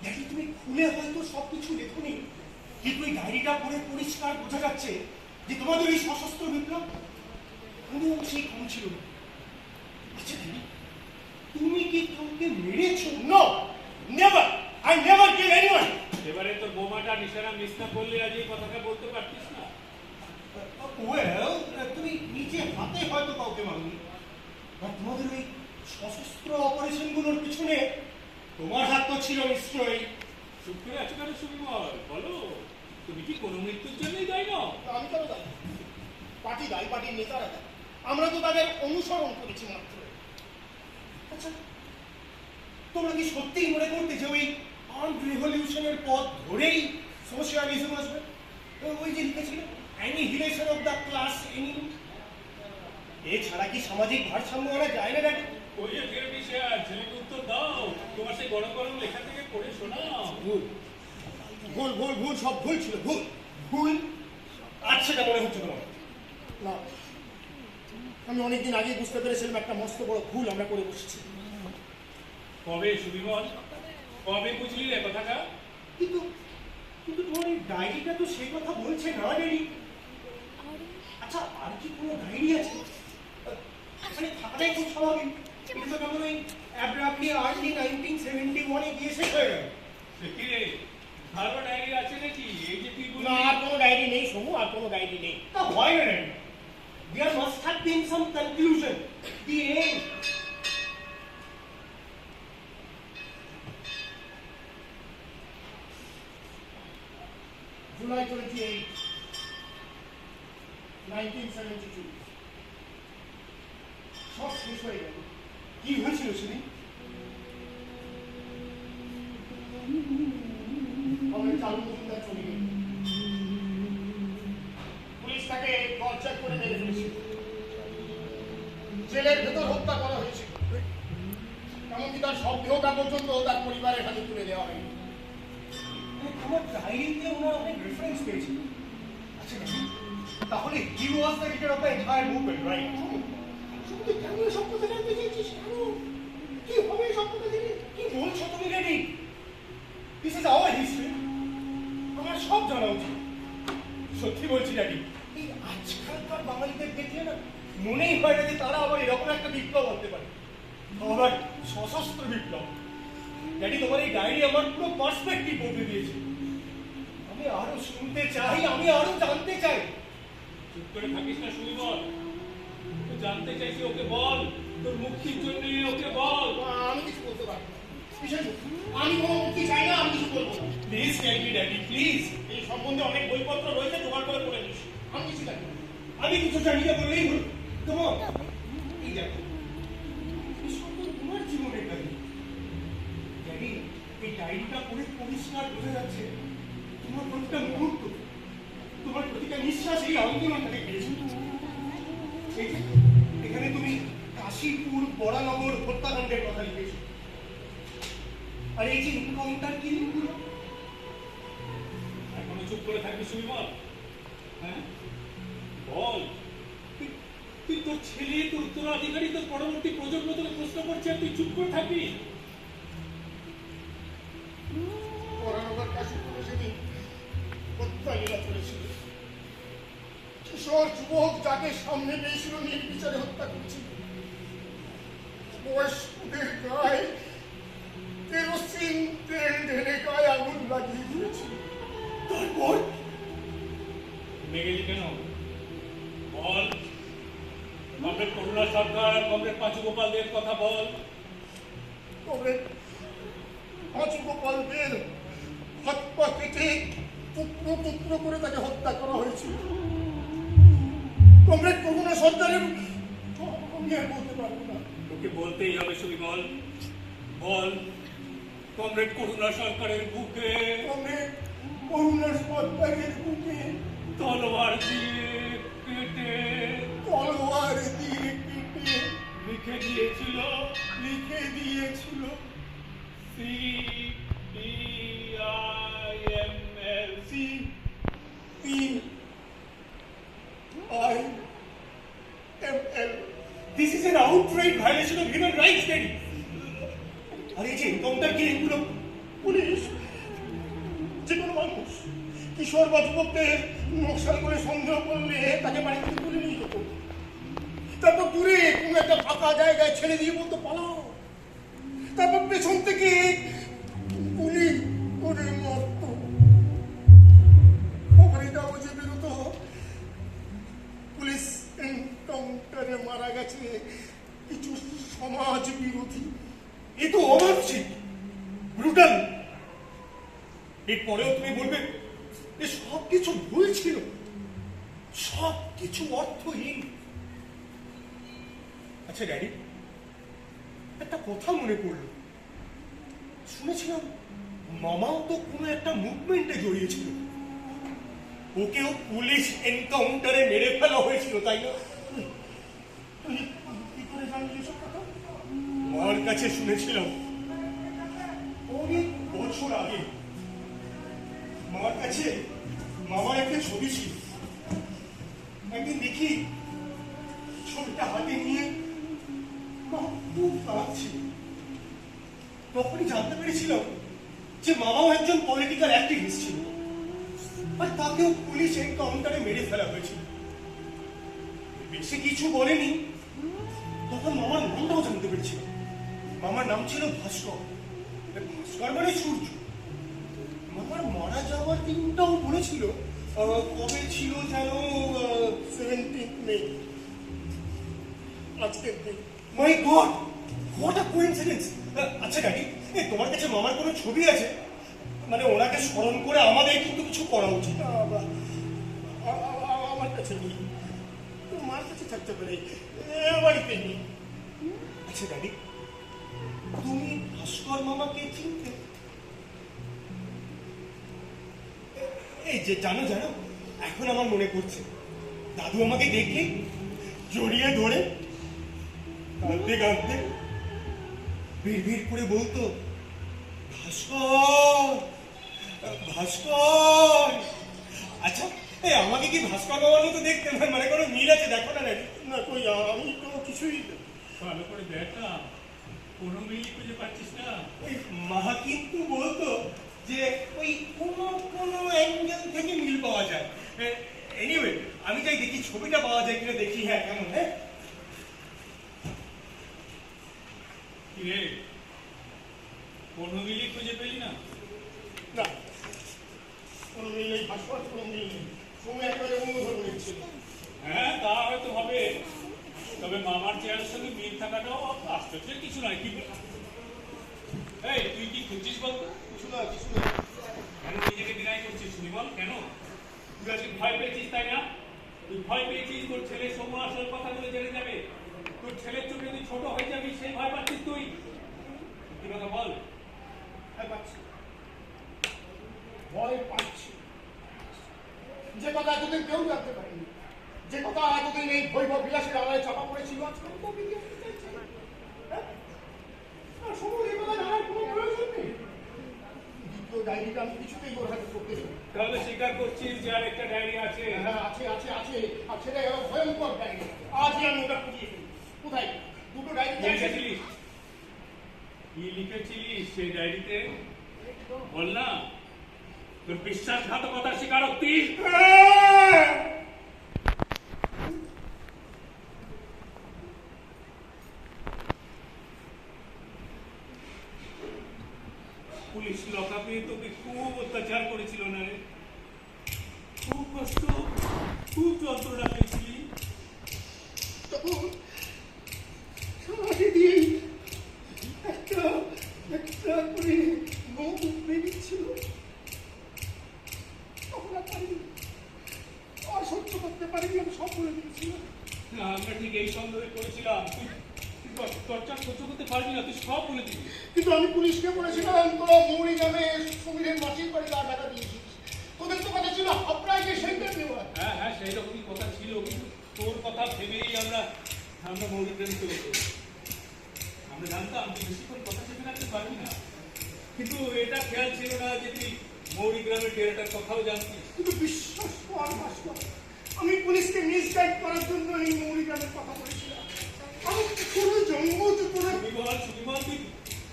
Daddy তুমি খুলে হয়তো সবকিছু লেখনি, কিন্তু এই ডায়েরিটা পড়ে পরিষ্কার বোঝা যাচ্ছে যে তোমাদের এই সশস্ত্র বিপ্লব কোনো অংশেই কম ছিল না। আচ্ছা ড্যাডি, তুমি কি কাউকে মেরেছো? No! Never! I never kill anyone! এবারে তো বোমাটা নিশানা মিস না করলে আজ এই কথাটা বলতে পারতিস না। ওয়েল, তুমি নিজে হাতে হয়তো কাউকে মারোনি, আর তোমাদের ওই সশস্ত্র অপারেশনগুলোর পিছনে তোমার হাত তো ছিল নিশ্চয়ই। চুপ করে আছো কেন সুবিমল? বলো, তুমি কি কোনো মৃত্যুর জন্যই দায়ী নও? আমি কেন দায়ী? পার্টি দায়ী, পার্টির নেতারা দায়ী। আমরা তো তাদের অনুসরণ করেছি মাত্র। আচ্ছা, তোমরা কি সত্যিই মনে করতে যে ওই আর্মড রিভলিউশনের পথ ধরেই সোশ্যালিজম আসবে? ওই যে লিখেছিল annihilation of the class enemy. এছাড়া কি সামাজিক ভারসাম্য আনা যায় না ড্যাডি? ওই যে ফের বিষয়, ছেলেকে উত্তর দাও। তোমার সেই গরম গরম লেখা থেকে পড়ে শোনাও। ভুল, ভুল, ভুল, ভুল, সব ভুল ছিল, ভুল। ভুল আর সেটা মনে হচ্ছে তোমার? না, আমি অনেকদিন আগে বুঝতে পেরেছিলাম একটা মস্ত বড় ভুল আমরা করে বসেছি। কবে সুবিমল, কবে বুঝলি রে কথাটা? কিন্তু কিন্তু তোমার এই ডায়েরিটা তো সেই কথা বলছে না ড্যাডি। আচ্ছা, আর কি কোনো ডায়েরি আছে? মানে থাকাটাই খুব স্বাভাবিক, কিন্তু তো কেমন ওই অ্যাব্রাপ্টলি আর্লি 1971 এ গিয়ে শেষ হয়ে গেল। সে কি রে, ভালো ডায়েরি আছে নাকি? এই যে তুই বললি না, আর কোনো ডায়েরি নেই সমু, আর কোনো ডায়েরি নেই। তা হয় না daddy, there must have been some conclusion, the end. July 28, 1972 সব শেষ হয়ে গেল। কি হয়েছিল সেদিন? আমাদের চালু মজুমদার চলে গেল। পুলিশ তাকে টর্চার করে মেরে ফেলেছিল, জেলের ভেতর হত্যা করা হয়েছিল, এমনকি তার সব দেহটা পর্যন্ত তার পরিবারের হাতে তুলে দেওয়া হয়নি। মানে তোমার ডায়েরিতে ওরা অনেক রেফারেন্স পেয়েছিল। আচ্ছা ড্যাডি, তাহলে he was the leader of the entire movement, right? তুই কেন এসব কথা জানতে চাইছিস? কেন? কি হবে এসব কথা জেনে? কি বলছো তুমি daddy? This is our history. আমার সব জানা উচিত। সত্যি বলছি ড্যাডি, এই আজকালকার বাঙালিদের দেখলে না মনেই হয় না যে তারা আবার এরকম একটা বিপ্লব আনতে পারে, আবার সশস্ত্র বিপ্লব। ড্যাডি, তোমার এই ডায়েরি আমার পুরো পার্সপেক্টিভ বদলে দিয়েছে। আমি আরো শুনতে চাই, আমি আরো জানতে চাই। চুপ করে থাকিস না সুবিমল। তুই জানতে চাইছি, ওকে বল। তোর মুক্তির জন্য ওকে বল। আমি কিছু বলতে পারবো না। বিশেষ আমি কোনো মুক্তি চাই না, আমি কিছু বলবো না। Please tell me daddy, please. এই সম্বন্ধে অনেক বইপত্র রয়েছে, জোগাড় করে পড়ে নিস। আমি কিছু জানি না। আমি কিছু জানি না বললেই হলো। তোমার এই দেখো, এসব তো তোমার জীবনের ডায়েরি। ড্যাডি, এই ডায়েরিটা পড়ে পরিষ্কার বোঝা যাচ্ছে তোমার প্রতিটা মুহূর্ত, তোমার প্রতিটা নিঃশ্বাস এই আন্দোলনটাকে ঘিরেছে। এই যে এখানে তুমি কাশীপুর বরানগর হত্যাকাণ্ডের কথা লিখেছো, আর এই যে এনকাউন্টার কিলিংগুলো। এখনো চুপ করে থাকবি সুবিমল? হ্যাঁ, বল। তুই তোর ছেলে, তোর উত্তরাধিকারী, তোর পরবর্তী প্রজন্ম তোকে প্রশ্ন করছে, আর তুই চুপ করে থাকবি? বরানগর কাশীপুরে সেদিন হত্যা লীলা চলেছিল। কিশোর যুবক যাকে সামনে পেয়েছিল নির্বিচারে হত্যা করেছিল। বয়স্কদের গায়ে কেরোসিন তেল ঢেলে গায়ে আগুন লাগিয়ে দিয়েছে। তারপর মেগেলি কেন বল। কমরেড করুণা সরকার আর কমরেড পাঁচু গোপালদের কথা বল। কমরেড পাঁচু গোপাল বেল হাত পা কেটে টুকরো টুকরো করে তাকে হত্যা করা হয়েছিল। কমরেড করুণা সরকারের আমি আর বলতে পারবো না। তোকে বলতেই হবে সুবিমল, বল। কমরেড করুণা সরকারের বুকে কমরেড করুণা সরকারের বুকে তলোয়ার দিয়ে কেটে তলোয়ার দিয়ে কেটে লিখে দিয়েছিল দিয়েছিল CPIML CPIML। This is an outright violation of human rights, Daddy. আর এই যে এনকাউন্টার কি এগুলো পুলিশ যে কোনো মানুষ কিশোর বা যুবকদের নকশাল করে সন্দেহ করলে তাকে বাড়ি থেকে তুলে নিয়ে যেত, তারপর দূরে কোনো একটা ফাঁকা জায়গায় ছেড়ে দিয়ে বলতো পালাও, তারপর পেছন থেকে গুলি করে মারত। খবরে কাগজে বেরোতো পুলিশ এনকাউন্টারে মারা গেছে কিছু সমাজ বিরোধী। এ তো অমানসিক, ব্রুটাল। এরপরেও তুমি বলবে যে সব কিছু ভুল ছিল, সব কিছু অর্থহীন। আচ্ছা ড্যাডি, একটা কথা মনে পড়লো। শুনেছিলাম মামাও তো কোনো একটা মুভমেন্টে জড়িয়েছিল, ওকেও পুলিশ এনকাউন্টারে মেরে ফেলা হয়েছিল, তাই না? তুই কি করে জানলি এসব কথা? মার কাছে শুনেছিলাম অনেক বছর আগে। মার কাছে মামার একটা ছবি ছিল। একদিন দেখি ছবিটা হাতে নিয়ে মা খুব কাঁদছে। তখনই জানতে পেরেছিলাম যে মামাও একজন পলিটিক্যাল অ্যাক্টিভিস্ট ছিল, আর তাকেও পুলিশ এনকাউন্টারে মেরে ফেলা হয়েছিল। বেশি কিছু বলেনি, তখন মামার নামটাও জানতে পেরেছিল। মামার নাম ছিল ভাস্কর। ভাস্কর মানে সূর্য। মামার মারা যাওয়ার দিনটাও বলেছিল। কবে ছিল যেন? 17th মে, আজকের দিন। মাই গড, হোয়াট আ কোইন্সিডেন্স। আচ্ছা ড্যাডি, তোমার কাছে মামার কোনো ছবি আছে? মানে ওনাকে স্মরণ করে আমাদের কিন্তু কিছু করা উচিত। আমার কাছে নেই, তোমার কাছে থাকতে পারে, বাড়িতে নেই। আচ্ছা ড্যাডি, তুমি ভাস্কর মামাকে চিনতে? এই যে জানো জানো, এখন আমার মনে পড়ছে, দাদু আমাকে দেখে জড়িয়ে ধরে কাঁদতে কাঁদতে ভিড় করে বলতো, ভাস্কর ভাস্কর। আচ্ছা, আমাকে কি ভাস্কর বাবার মতো দেখতে? মানে কোনো মিল আছে? দেখো না ড্যাডি। না কই, আমি তো কিছুই ভালো করে দেখ না, কোনো মিলই খুঁজে পাচ্ছিস না। ওই মা কিন্তু বলতো যে ওই কোনো অ্যাঙ্গেল থেকে মিল পাওয়া যায়। এনিওয়ে, আমি চাই দেখি ছবিটা পাওয়া যায় কিনা, দেখি। হ্যাঁ, কেমন? হ্যাঁ, কি রে, কোনো মিলই খুঁজে পেলি না? না, কোনো মিল নেই, ভাস্কর কোনো মিল নেই। সময় একেবারে অন্য ধরনের ছিল। হ্যাঁ, তা হয়তো হবে, তবে মামার চেহারার সঙ্গে মিল থাকাটাও আশ্চর্যের কিছু নয়। কি এই, তুই কি খুঁজছিস বলতো? কিছু না, কিছু না। কেন নিজেকে ডিনাই করছিস শুনি বল? কেন তুই আজকে ভয় পেয়েছিস, তাই না? তুই ভয় পেয়েছিস তোর ছেলে সৌম্য আসল কথাগুলো জেনে যাবে, তোর ছেলের চোখে তুই ছোট হয়ে যাবি, সেই ভয় পাচ্ছিস তুই। সত্যি কথা বল। ভয় পাচ্ছি, ভয় পাচ্ছি। যে কথা এতদিন কেউ জানতে পারেনি, যে কথা এতদিন এই বৈভব বিলাসের আড়ায় চাপা পড়েছিল, আজকে তো বেরিয়ে আসতে চাইছে। হ্যাঁ? আর সময় এই কথা জানার কোনো প্রয়োজন নেই। দ্বিতীয় ডায়েরিটা আমি কিছুতেই ওর হাতে করতে দেবো। তাহলে স্বীকার করছিস যে আর একটা ডায়েরি আছে? হ্যাঁ, আছে আছে আছে, আর সেটা গেল ভয়ঙ্কর ডায়েরি। আজই আমি ওটা খুঁজিয়ে ফেলি। কোথায়? দুটো ডায়েরি কি লিখেছিলিস? কি লিখেছিলিস সেই ডায়েরিতে? বল না, তোর বিশ্বাসঘাতকতার স্বীকারোক্তি। পুলিশ লকআপে তোকে খুব অত্যাচার করেছিল না রে? খুব কষ্ট, খুব যন্ত্রণা পেয়েছিলি। তখন সারাটি দিন একটা একটা করে মুখ বেরিয়েছিল। তখন আর পারিনি, আর সহ্য করতে পারিনি, আমি সব বলে দিয়েছিলাম। না, আমরা ঠিক এই সন্দেহে করেছিলাম তুই টর্চার সহ্য করতে পারবি না, তুই সব বলে দিবি। কিন্তু আমি পুলিশকে বলেছিলাম তোরা মৌরি গ্রামে সমীরের মাসির বাড়ি টাকা দিয়েছিস। তোদের তো কথা ছিল হাবড়ায় গিয়ে সেন্টার নেওয়ার। হ্যাঁ হ্যাঁ, সেই রকমই কথা ছিল, কিন্তু তোর কথা ভেবেই আমরা মৌরিগ্রামে চলে এসেছি। আমরা জানতাম তুই বেশিক্ষণ কথা চেপে রাখতে পারবি না, কিন্তু এটা খেয়াল ছিল না যে তুই মৌরিগ্রামের টেরাটার কথাও জানতিস। কিন্তু বিশ্বাস কর মাস্টার, আমি পুলিশকে মিসগাইড করার জন্য এই মৌরি গ্রামের কথা বলেছিলাম। আমি পুরো জঙ্গল করে সুবিমল তুই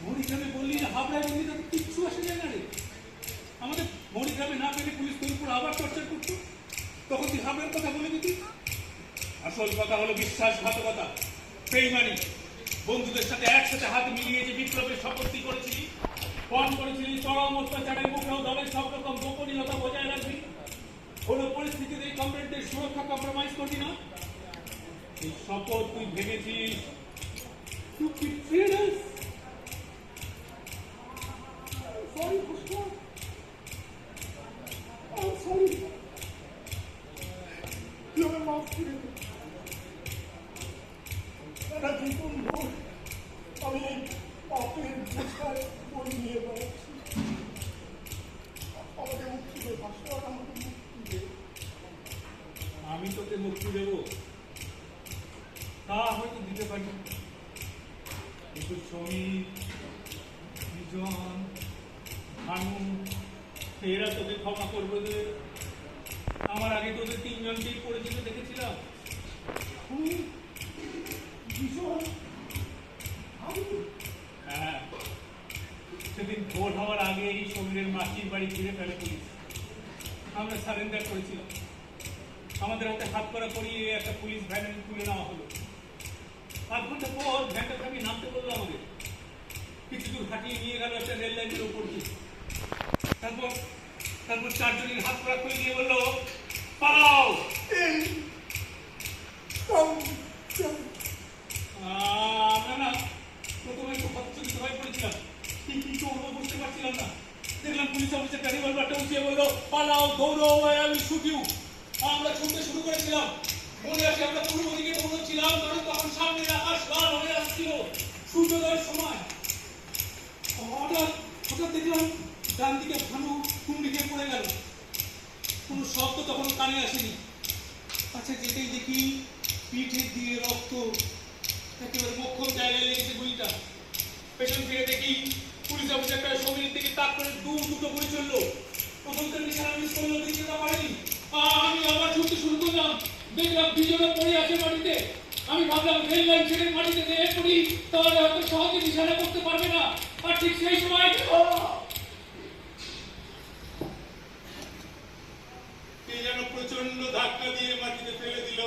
মৌরিগ্রামে বললি না হাবড়ায় বললি না, কিচ্ছু আসে যায় না রে। আমাদের মৌরিগ্রামে না পেলে পুলিশ তোর উপর আবার টর্চার করতো, তখন তুই হাবড়ার কথা বলে দিতি। আসল কথা হলো বিশ্বাসঘাতকতা, বেইমানি। বন্ধুদের সাথে একসাথে হাত মিলিয়ে যে বিপ্লবের শপথটি করেছিলি, পণ করেছিলি চরম অত্যাচারের মুখেও দলের সব রকম গোপনীয়তা বজায় রাখবি, কোনো পরিস্থিতিতে এই কমরেডদের সুরক্ষা কম্প্রোমাইজ করবি না, এই শপথ তুই ভেঙেছিস। You betrayed us. Sorry master, sorry, তুমি মাফ করে দিন। এটা জীবন ভোর আমি পাপের বোঝায় বই নিয়ে বেড়াচ্ছি। আমাকে মুক্তি দে মাস্টার, আমাকে মুক্তি দে। আমি তোকে মুক্তি দেব, তা হয়তো দিতে পারি, কিন্তু শ্রমিক, বিজন, ভানু, এরা তোকে ক্ষমা করবে যে? আমার আগে তোদের তিনজনকেই পড়ে যেতে দেখেছিলাম। ভীষণ হ্যাঁ, সেদিন ভোট হওয়ার আগে এই সমীরের মাসির বাড়ি ঘিরে ফেলে পুলিশ। আমরা সারেন্ডার করেছিলাম, আমাদের হাতে হাত করা পরিয়ে একটা পুলিশ ভ্যানে তুলে নেওয়া হলো। 8 ঘন্টা পর ভ্যানটা থামিয়ে নামতে বললো আমাদের, কিছু দূর হাঁটিয়ে নিয়ে গেল একটা রেল লাইনের উপর দিয়ে। তারপর তারপর 4 জনের হাত করা খুলে দিয়ে বললো, পালাও। আমরা না প্রথমে একটু হতচকিত হয়ে পড়েছিলাম, কি করবো বুঝতে পারছিলাম না। দেখলাম পুলিশ অফিসারটা রিভলভারটা উঠিয়ে বললো, পালাও, দৌড়ো, আমি শুট ইউ। আমরা ছুটতে শুরু করেছিলাম। মনে আছে আমরা পূর্ব দিকে দৌড়চ্ছিলাম, কারণ তখন সামনে আকাশ লাল হয়ে আসছিল সূর্যোদয়ের সময়। হঠাৎ হঠাৎ দেখলাম ডান দিকে ভানু কুমড়ি খেয়ে পড়ে গেল। কোনো শব্দ তখন কানে আসেনি। আচ্ছা, যেটাই দেখি পিঠের দিয়ে রক্ত, একেবারে মোক্ষম জায়গায় লেগেছে গুলিটা। পেছন ফিরে দেখি পুলিশ অফিসারটা সমীরের দিকে তাক করে দুটো গুলি চললো। প্রথমটা নিশানা মিস করলো, দ্বিতীয়টা পারেনি। আমি আবার ছুটতে শুরু করলাম, দেখলাম দুজনে পড়ে আছে মাটিতে। আমি ভাবলাম রেল লাইন ছেড়ে মাটিতে দেহে পড়ি, তাহলে হয়তো সহজে নিশানা করতে পারবে না। আর ঠিক সেই সময় কে যেন প্রচন্ড ধাক্কা দিয়ে মাটিতে ফেলে দিল।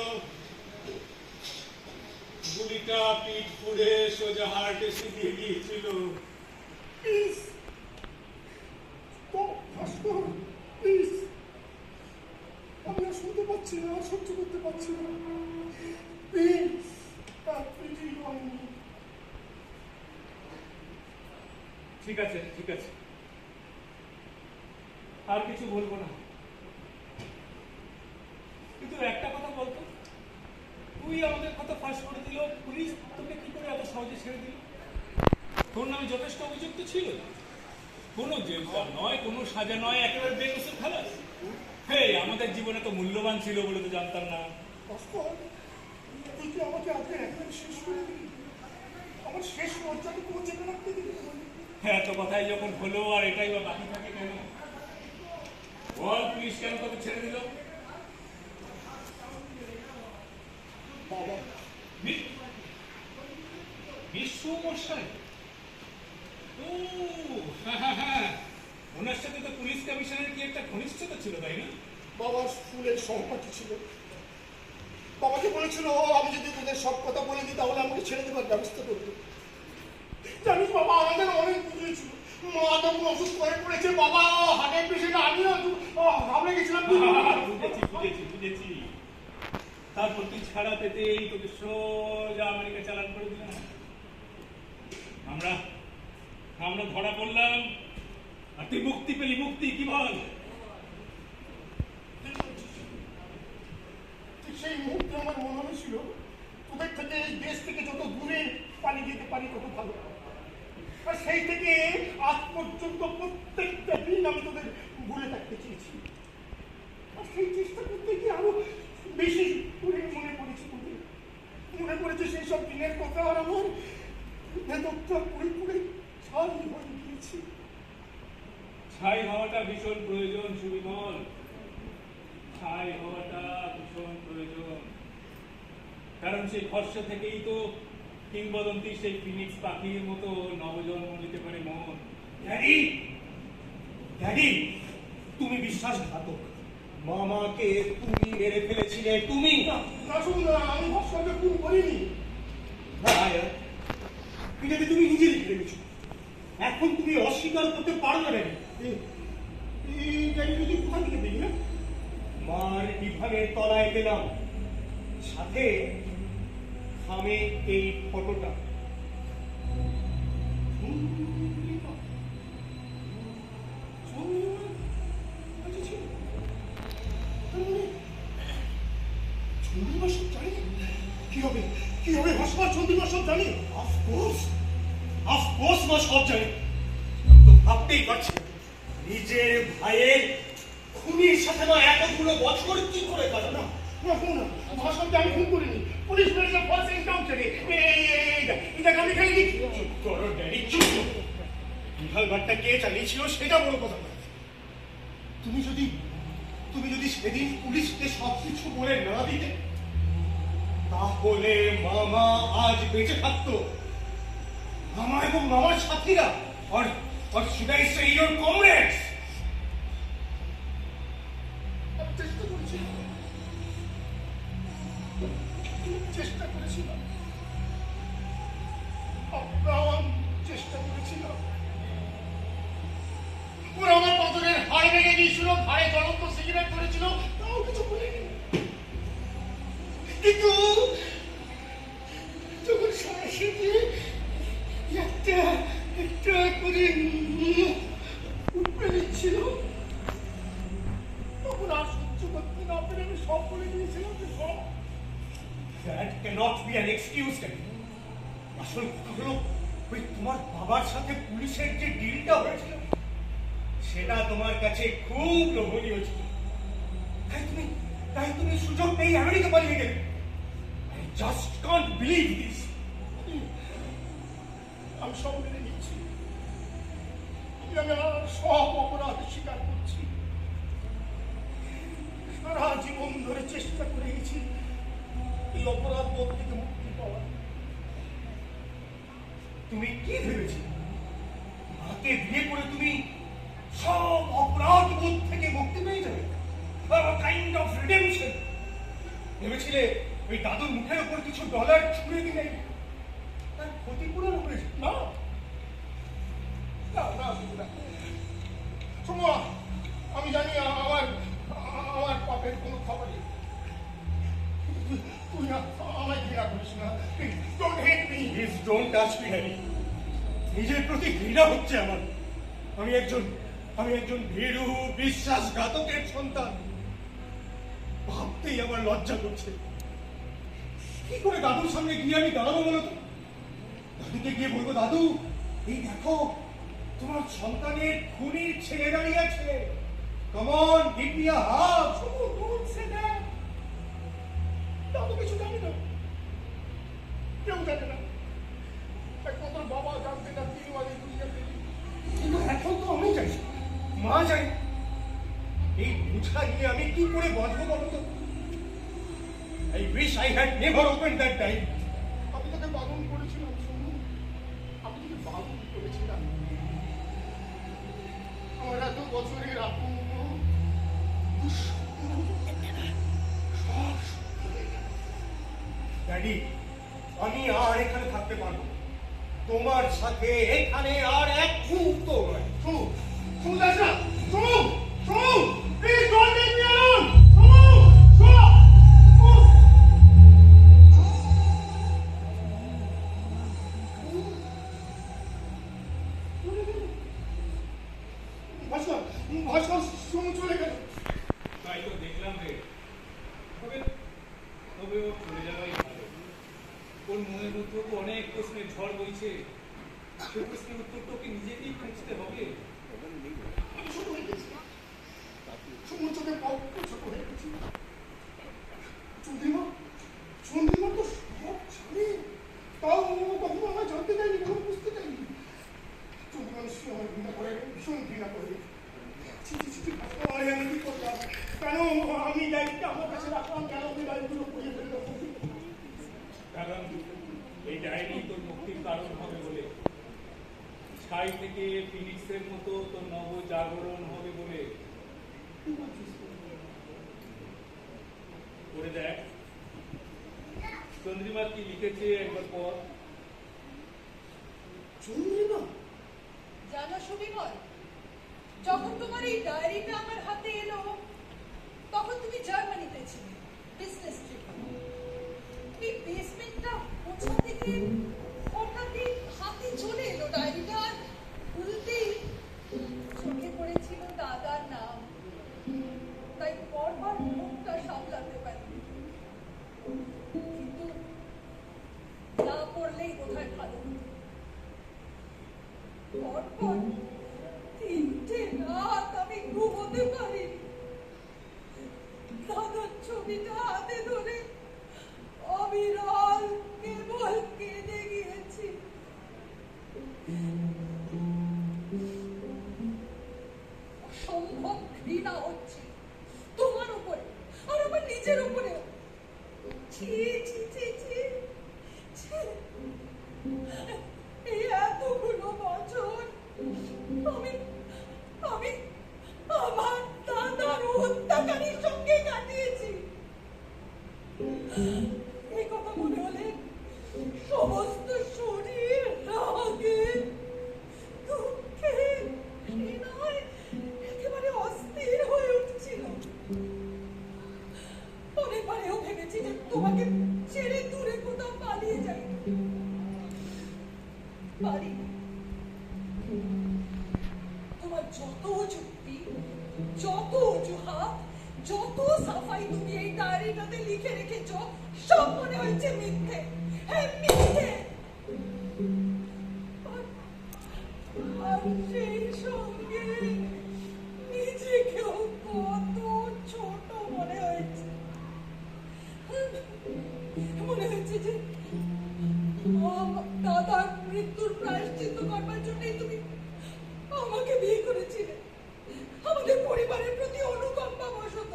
গুলিটা পিঠ পুড়ে সোজা হার্টে শুকিয়ে গিয়েছিল। প্লিজ মাস্টার, প্লিজ, আমি আর শুনতে পাচ্ছি না, আর সহ্য করতে পারছি না। প্লিজ, তার প্রিটি হয়নি। ঠিক আছে, ঠিক আছে, আর কিছু বলবো না। কিন্তু একটা কথা বলতো, তুই আমাদের কথা ফাঁস করে দিল, পুলিশ তোকে কি করে এত সহজে ছেড়ে দিল? তোর নামে যথেষ্ট অভিযোগ তো ছিল, কোনো জেলটা নয়, কোনো সাজা নয়, একেবারে বেকসুর খালাস। হে, আমাদের জীবনে তো মূল্যবান ছিল বলে তো জানতাম না। মাস্টার, তুই কি আমাকে আজকে একবারে শেষ করে দিবি? আমার শেষ লজ্জাকে পৌঁছে রাখতে দিবি? হ্যাঁ, এত কথাই যখন হলো, আর এটাই বা বাকি থাকে কেন? বল, পুলিশ কেন তোকে ছেড়ে দিল? বাবা, বিশ্বমশাই, ও হ্যাঁ হ্যাঁ, ওনার সাথে তো পুলিশ কমিশনের কি একটা ঘনিষ্ঠতা ছিল, তাই না? বাবা স্কুলের সহপাঠী ছিল। বাবাকে বলেছিল আমি যদি তোদের সব কথা বলে দিই তাহলে আমাকে ছেড়ে দেবার ব্যবস্থা করবে। জানিস বাবা, আমাদের অনেক বুঝেছিল, মা তো কেমন অসুস্থ হয়ে পড়েছে বাবা, হার্টের পেশেন্ট। আমিও ঘাবড়ে গেছিলাম। বুঝেছি। তারপর তুই ছাড়া পেতেই তোকে সোজা আমেরিকা চালান করে দিলাম। আমরা ধরা পড়লাম, আর তুই মুক্তি পেলি। মুক্তি কি বল? ঠিক সেই মুহূর্তে আমার মনে হয়েছিল তোদের থেকে, এই দেশ থেকে যত দূরে পালিয়ে যেতে পারি তত ভালো। আর সেই থেকে আজ পর্যন্ত প্রত্যেকটা দিন আমি তোদের ভুলে থাকতে চেয়েছি। আর সেই চেষ্টা করতে গিয়ে আরো বেশি করে মনে পড়েছে তোদের। মনে পড়েছে সেই সব দিনের কথা, আর আমার ভেতরটা পুরে পুরে ছাই হয়ে গিয়েছে। ছাই হওয়াটা ভীষণ প্রয়োজন সুবিমল, ছাই হওয়াটা ভীষণ প্রয়োজন। কারণ সেই খরচা থেকেই তো কিংবদন্তি সেই ফিনিক্স পাখির মতো নবজন্ম নিতে পারে মন। ড্যাডি, ড্যাডি, তুমি বিশ্বাসঘাতক। মামাকে তুমি মেরে ফেলেছিলে, তুমি। না শুনুন, আমি ভাস্করকে খুন করিনি। এটাকে তুমি নিজে লিখে রেখেছো। এখন তুমি অস্বীকার করতে পারো না। এই যদি কোথা থেকে দেখি না, মার ডিভানের তলায় পেলাম, সাথে আমি এই ফটোটা। চন্দ্রিমা সব জানি। কি হবে ভাস্কর? চন্দ্রিমা সব জানি। অফকোর্স মা সব জানি। তো ভাবতেই পারছি নিজের ভাইয়ের খুনির সাথে না এতগুলো বছর কি করে কাটানো। না শুনুন না, ভাস্করকে আমি খুন করিনি। পুলিশ মেরেছে ফলস এনকাউন্টারে। এটা আমি খাই দিচ্ছি। করো ড্যাডি, চুপ করো। বিহালঘাটটা কে চালিয়েছিল সেটা বড় কথা না। তুমি যদি সেদিন পুলিশকে সবকিছু বলে না দিতে, তাহলে মামা আজ বেঁচে থাকতো। মামা এবং মামার সাথীরা, or should I say your comrades? আমি চেষ্টা করেছিলাম। আপ্রাণ চেষ্টা করেছিলাম। ওরা আমার পাথরের হাড় ভেঙে দিয়েছিল, ঘাড়ে জ্বলন্ত সিগারেট ধরেছিল, তাও কিছু বলিনি। কিন্তু যখন সরাসরি একটা একটা করে উঠে নিচ্ছিল, তখন আর সহ্য করতে না পেরে আমি সব বলে দিয়েছিলাম যে সব। That cannot be an excuse, Daddy. আসল কথা হলো, ওই তোমার বাবার সাথে পুলিশের যে ডিলটা হয়েছিল, সেটা তোমার কাছে খুব লোভনীয় ছিল। তাই তুমি সুযোগ পেয়ে আমেরিকা পালিয়ে গেলে। I just can't believe this. আমি সব মেনে নিচ্ছি। আমি আমার সব অপরাধ স্বীকার করছি। সারা জীবন ধরে চেষ্টা করে গেছি এই অপরাধ বোধ থেকে মুক্তি পাওয়ার। তুমি কি ভেবেছিলে মাকে বিয়ে করে তুমি সব অপরাধ বোধ থেকে মুক্তি পেয়ে যাবে? Kind of redemption. ভেবেছিলে ওই দাদুর মুখের উপর কিছু ডলার ছুঁড়ে দিলে তার ক্ষতিপূরণ হয়েছে? না না না না, শোনো, আমি জানি আমার পাপের কোনো খবর নেই। তুই না আমায় ঘৃণা করিস না। Don't hate me. Please don't touch me, Harry. নিজের প্রতি ঘৃণা হচ্ছে আমার। আমি একজন ভীরু বিশ্বাসঘাতকের সন্তান। ভাবতেই আমার লজ্জা করছে। কি করে দাদুর সামনে গিয়ে আমি দাঁড়াবো বলো তো? দাদুকে গিয়ে বলবো, দাদু এই দেখো তোমার সন্তানের খুনির ছেলে দাঁড়িয়ে আছে, come on give me a hug. Don't say that. দাদু কিছু জানি না, কেউ জানে না। একমাত্র বাবা জানতে না, তিনি মাঝে দুনিয়া পেলি। কিন্তু এখন তো আমি চাই, মা চাই। এই বুঝা নিয়ে আমি কি করে বাঁচবো বলো তো? I wish I had never opened that time. আমি তোকে বারণ করেছিলাম, শুনুন, আমি তোকে বারণ করেছিলাম। আমার এত বছরের আতঙ্ক ড্যাডি, আমি আর এখানে থাকতে পারবো না। তোমার সাথে এখানে আর এক মুহূর্ত নয়। ভাষা ভাষা চলে গেল। তাই তো দেখলাম রে। তবে তবে ও চলে যাওয়াই ভালো। ওর মনের মধ্যে তো অনেক প্রশ্নের ঝড় বইছে। সে প্রশ্নের উত্তর তোকে নিজেকেই খুঁজতে হবে। আমি ছোট হয়ে গেছি, সমুর চোখে বড্ড ছোট হয়ে গেছি। চন্দ্রিমা চন্দ্রিমা তো সব জানে, তাও ও কখনো আমায় জানতে চাইনি, কখনো বুঝতে চাইনি। চন্দ্রিমা নিশ্চয়ই আমার ঘৃণা করে, ভীষণ ঘৃণা করে। চিঠি চিঠি ভাবতে আমি কি করলাম, কেন আমি দায়িত্ব আমার কাছে রাখলাম, কেন আমি দায়িত্বগুলো পড়িয়ে ফেললাম। কারণ এই ডায়েরি তোর মুক্তির কারণ হবে বলে, ছাই থেকে ফিনিক্সের মতো তোর নবজাগরণ হবে বলে। করে দেখ চন্দ্রিমা কি লিখেছে একবার পর। চন্দ্রিমা জানো সুবিমল, যখন তোমার এই ডায়েরিটা আমার হাতে এলো তখন তুমি জার্মানিতে ছিলে বিজনেস ট্রিপে। এই বেসমেন্টটা পৌঁছাতে গিয়ে হঠাৎই হাতে চলে এলো ডায়েরিটা, আর খুলতেই চোখে পড়েছিল দাদার নাম। তাই পরবার মুখটা সামলাতে পারিনি, কিন্তু না পড়লেই বোধহয় ভালো হতো। পরপর 3টে রাত আমি ঘুমোতে পারিনি। দাদার ছবিটা হাতে ধরে অবিরল কেবল কেঁদে গিয়েছি। অসম্ভব ঘৃণা হচ্ছে তোমার উপরে আর আমার নিজের উপরেও। ছি ছি ছি ছি ছি। এই এতগুলো বছর আমি আমি আমার দাদার হত্যাকারীর সঙ্গে কাটিয়েছি। এই কথা মনে হলে সমস্ত শরীর রাগে দুঃখে ঘৃণায় একেবারে অস্থির হয়ে উঠছিল। অনেকবারেও ভেবেছি যে তোমাকে ছেড়ে দূরে কোথাও পালিয়ে যাই, পারিনি। তোমার যত যুক্তি, যত অজুহাত, যত সাফাই তুমি এই ডায়েরিটাতে লিখে রেখেছ, সব মনে হয়েছে মিথ্যে। হ্যাঁ, মিথ্যে। আর সেই সঙ্গে নিজেকেও কত ছোট মনে হয়েছে। মনে হয়েছে যে দাদার মৃত্যুর প্রায়শ্চিত্ত করবার জন্যই তুমি আমাকে বিয়ে করেছিলে, আমাদের পরিবারের প্রতি অনুকম্পা বশত।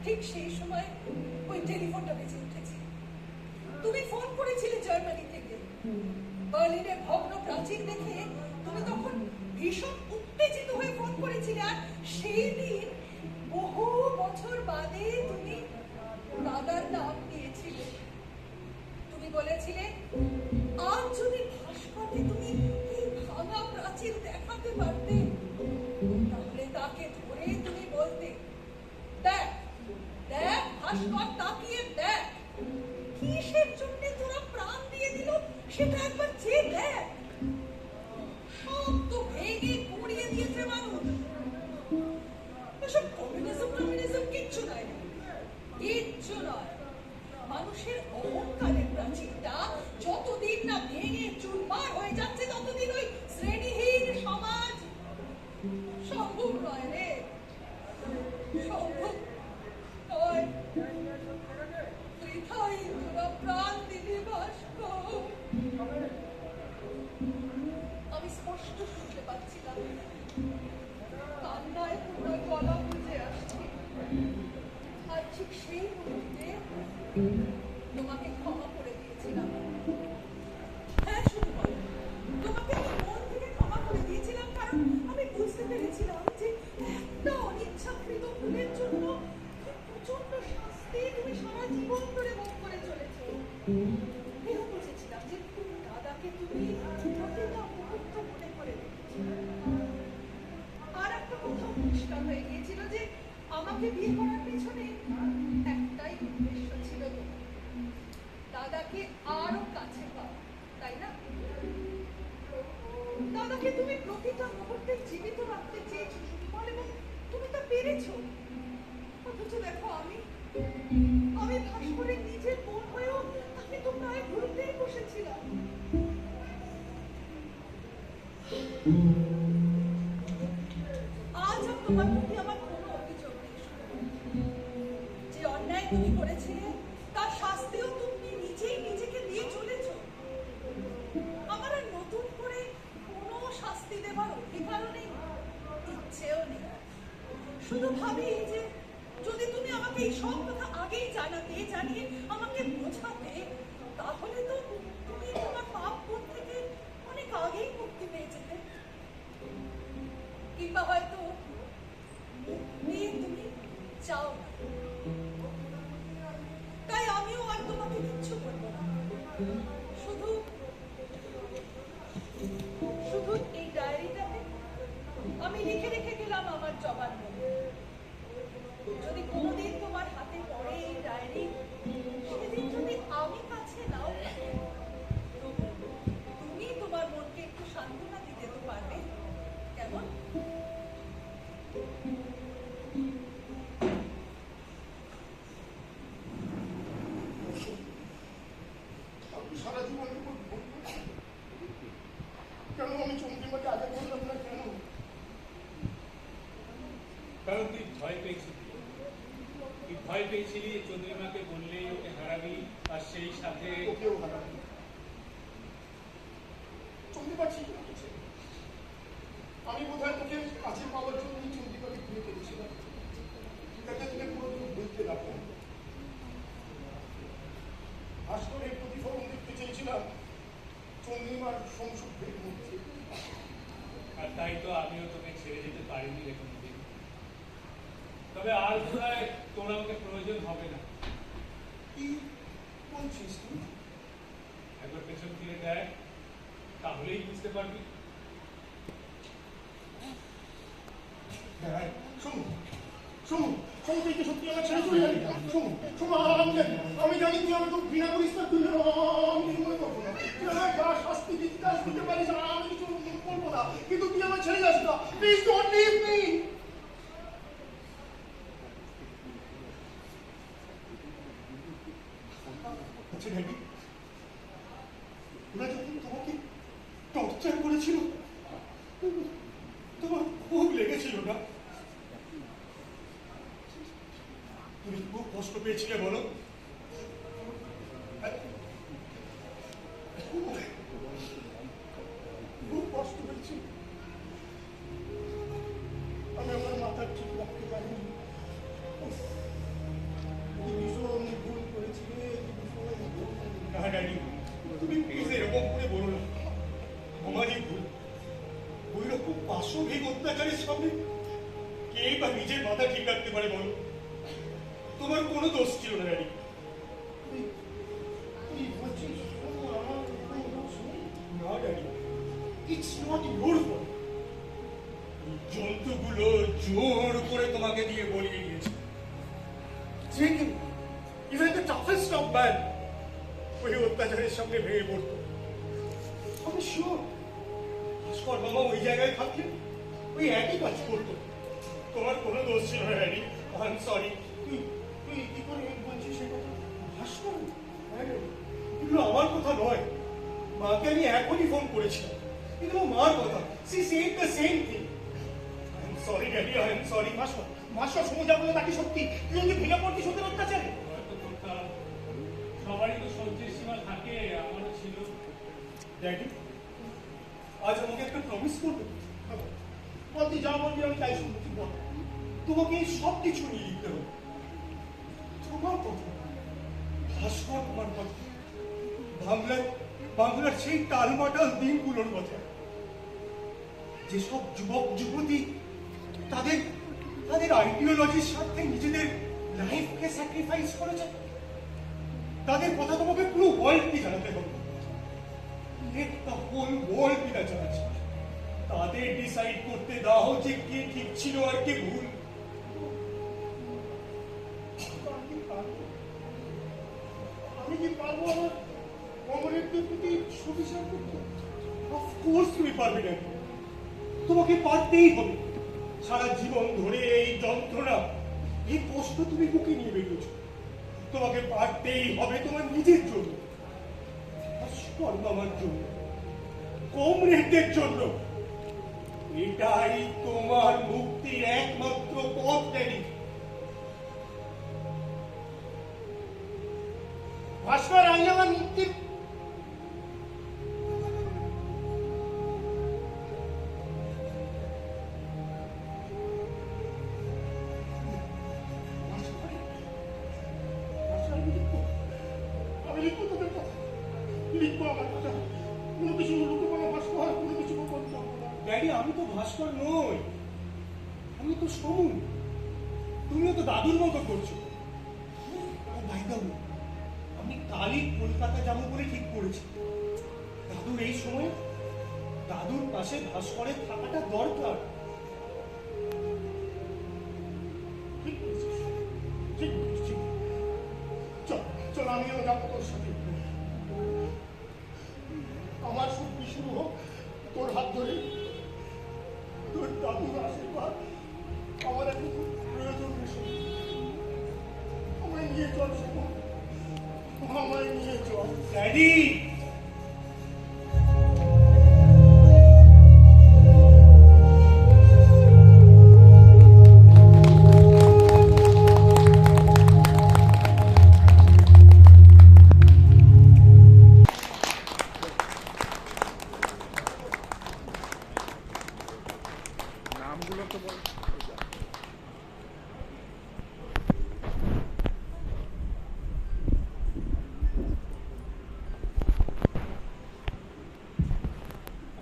ঠিক সেই সময় ওই টেলিফোনটা বেজে উঠেছে। তুমি ফোন করেছিলে জার্মানি থেকে। বার্লিনের ভগ্ন প্রাচীর দেখে তুমি তখন ভীষণ উত্তেজিত হয়ে ফোন করেছিলে, আর সেই দিন বহু বছর বাদে তুমি দাদার নাম দিয়েছিলে। তুমি বলেছিলে আজ যদি ভাস্করকে তুমি এই ভাঙা প্রাচীর দেখাতে পারতে, তাহলে তাকে ধরে তুমি বলতে, দেখ দেখ ভাস্কর, তাকিয়ে দেখ কিসের জন্য তোরা প্রাণ দিয়ে দিল সেটা একবার চেয়ে দেখ। সব তো ভেঙে গুঁড়িয়ে দিয়েছে মানুষ। এসব কমিউনিজম কিচ্ছু নয়, কিচ্ছু নয়। মানুষের অহংকারের প্রাচীরটা যতদিন না ভেঙে চুরমার হয়ে যাচ্ছে, ততদিন ওই শ্রেণীহীন সমাজ সম্ভব নয় রে, সম্ভব নয়। বৃথাই তোরা প্রাণ দিলি ভাস্কর। আমি স্পষ্ট শুনতে পাচ্ছিলাম, কান্নায় পুরো গলা বুঝে আসছে। আর ঠিক সেই মুহূর্তে তোমাকে ক্ষমা করে দিয়েছিলাম। হ্যাঁ শুধু বলো, তোমাকে আমি মন থেকে ক্ষমা করে দিয়েছিলাম, কারণ আমি বুঝতে পেরেছিলাম যে একটা অনিচ্ছাকৃত ভুলের জন্য প্রচন্ড শাস্তি তুমি সারা জীবন ধরে ভোগ করে চলেছো। এও বুঝেছিলাম যে দাদাকে তুমি প্রতিটা মুহূর্ত মনে করে রেখেছো। আর একটা কথা পরিষ্কার হয়ে গিয়েছিল যে আমাকে বিয়ে করার পেছনে একটাই উদ্দেশ্য ছিল, দাদাকে আরো কাছে পাওয়া, তাই না? দাদাকে তুমি প্রতিটা মুহূর্তে জীবিত রাখতে চেয়েছো সুকুমার, এবং তুমি তা পেরেছো। অথচ দেখো আমি ভাস্করের নিজের বোন হয়েও আমি তো প্রায় ভুলতেই বসেছিলাম। আজ আর তোমার প্রতি আমার কোনো অভিযোগ নেই সুকুমার। যে অন্যায় তুমি করেছিলে তার শাস্তিও তুমি নিজেই নিজেকে দিয়ে চলেছো। আমার আর নতুন করে কোনো শাস্তি দেবার অধিকারও নেই, ইচ্ছেও নেই। শুধু ভাবি যে যদি তুমি আমাকে এই সব কথা আগেই জানাতে, জানিয়ে আমাকে বোঝাতে, তাহলে তো তুমি তোমার পাপ বোধ থেকে অনেক আগেই মুক্তি পেয়ে যেতে। কিংবা হয়তো মুক্তি তুমি চাও না। তাই আমিও আর তোমাকে কিচ্ছু বলবো না। শুধু এই ডায়েরিটাতে আমি লিখে রেখে গেলাম আমার জবানবন্দি। যদি কোনোদিন তোমার হাতে পড়ে এই ডায়েরি, সেদিন যদি আমি কাছে নাও থাকি, তবু তুমি তোমার মনকে একটু সান্ত্বনা দিতে তো পারবে, কেমন? আপনি সারা জীবনের উপর ভোগ করছেন। কেন আমি চন্দ্রিমাকে আগে বললাম না কেন? কারণ তুই ভয় পেয়েছিলি। তুই ভয় পেয়েছিলি চন্দ্রিমাকে বললেই ওকে হারাবি, আর সেই সাথে ওকেও হারাবি। চন্দ্রিমা ঠিক রেখেছে। আমি বোধহয় তোকে কাছে পাওয়ার জন্য চন্দ্রিমাকে ঘুরে ফেলেছিলাম, যাতে তোকে পুরোপুরি বলতে লাগলাম। ভাস্করের প্রতিফলন দেখতে চেয়েছিলাম চন্দ্রিমার সংসুখের মধ্যে। আর তাই তো আমিও তোকে ছেড়ে যেতে পারিনি রে কোনোদিন। তবে আর বোধহয় তোর আমাকে প্রয়োজন হবে না। কি বলছিস তুই? একবার পেছন ফিরে দেখ, তাহলেই বুঝতে পারবি। হ্যাঁ, শোনো শোনো শোনো, তুই কি সত্যি আমার ছেড়ে চলে যাবি? শোনো শোনো, আমি জানি তুই আমাকে ঘৃণা করিস না, তুই আমি মনে করবো না। তুই আমার যা শাস্তি দিতে পারিস আমি কিছু বলবো না, কিন্তু তুই আমার ছেড়ে যাস না। Please don't leave me. আচ্ছা ড্যাডি, ওরা যখন তোমাকে টর্চার করেছিল তোমার খুব লেগেছিল না? তুমি খুব কষ্ট পেয়েছিলে বলো? খুব কষ্ট পেয়েছি। আমি আমার মাথা ঠিক রাখতে পারিনি। ভীষণ ভুল করেছিলে। না ড্যাডি, তুমি প্লিজ এরকম করে বলো না। আমারই ভুল। ওই রকম পাশবিক অত্যাচারের সামনে কে বা নিজের মাথা ঠিক রাখতে পারে বলো? তোমার কোনো দোষ ছিল না ড্যাডি। না daddy, it's not your fault. জন্তুগুলো জোর করে তোমাকে দিয়ে বলিয়ে দিয়েছে। Even the toughest of man ওই অত্যাচারের সামনে ভেঙে পড়তো। আমি শিওর ভাস্কর মামা ওই জায়গায় থাকলে ওই একই কাজ করতো। তোমার কোনো দোষ ছিল না ড্যাডি। I am sorry. তুই কি করে বলছিস সে কথা? ভাস্কর, এগুলো আমার কথা নয়। মাকে আমি এখনই ফোন করেছিলাম, কিন্তু মার কথা। She said the same thing. I am sorry daddy, I am sorry. Bhaskar Samudra বলে তাকে সত্যি তুই ওকে ভেঙে পড়তি সত্যি অত্যাচারে? হয়তো করতাম। সবারই তো সহ্যের সীমা থাকে, আমারও ছিল। ড্যাডি, আজ আমাকে একটা প্রমিস করবে? বল, তুই যা বলবি আমি তাই শুনছি। বল, তোমাকে এই সব কিছু নিয়ে লিখতে হবে। তোমার কথা, ভাস্কর তোমার কথা, বাংলার সেই টালমাটাল দিনগুলোর কথা, যেসব যুবক যুবতী তাদের আইডিওলজির সাথে নিজেদের লাইফকে স্যাক্রিফাইস করেছে, তাদের কথা তোমাকে পুরো ওয়ার্ল্ডকে জানাতে হবে। Let the whole world be the judge. তাদের ডিসাইড করতে দাও যে কে ঠিক ছিল আর কে ভুল। আমি কি পারবো আমার অমরের প্রতি সুবিচার করতে? অফকোর্স তুমি পারবে না, তোমাকে পারতেই হবে। সারা জীবন ধরে এই যন্ত্রণা, এই কষ্ট তুমি বুকে নিয়ে বেরিয়েছ, তোমাকে পারতেই হবে তোমার নিজের জন্য, ভাস্কর মামার জন্য, কমরেডদের জন্য। এটাই তোমার মুক্তির একমাত্র পথ ড্যাডি। ভাস্কর, আমি আমার মুক্তির আমি লিখবো তোদের কথা, লিখবো আমার কথা, কোনো কিছু লুকোবো না ভাস্কর, কোনো কিছু গোপন করবো না। ড্যাডি, আমি তো ভাস্কর নই, আমি তো সমুন। তুমিও তো দাদুর মতো করছো। ও ভাই বাবু, আমি কালই কলকাতা যাবো বলে ঠিক করেছি। দাদুর এই সময় দাদুর পাশে ভাস্করের থাকাটা দরকার। ঠিক বলেছিস, ঠিক বলেছিস। চল চল, আমিও যাবো তোর সাথে। আমার শক্তি শুরু হোক তোর হাত ধরে। তোর দাদুর আশীর্বাদ আমার এখন খুব প্রয়োজন বেশি। আমায় নিয়ে চল শোনো, আমায় নিয়ে চল। ড্যাডি,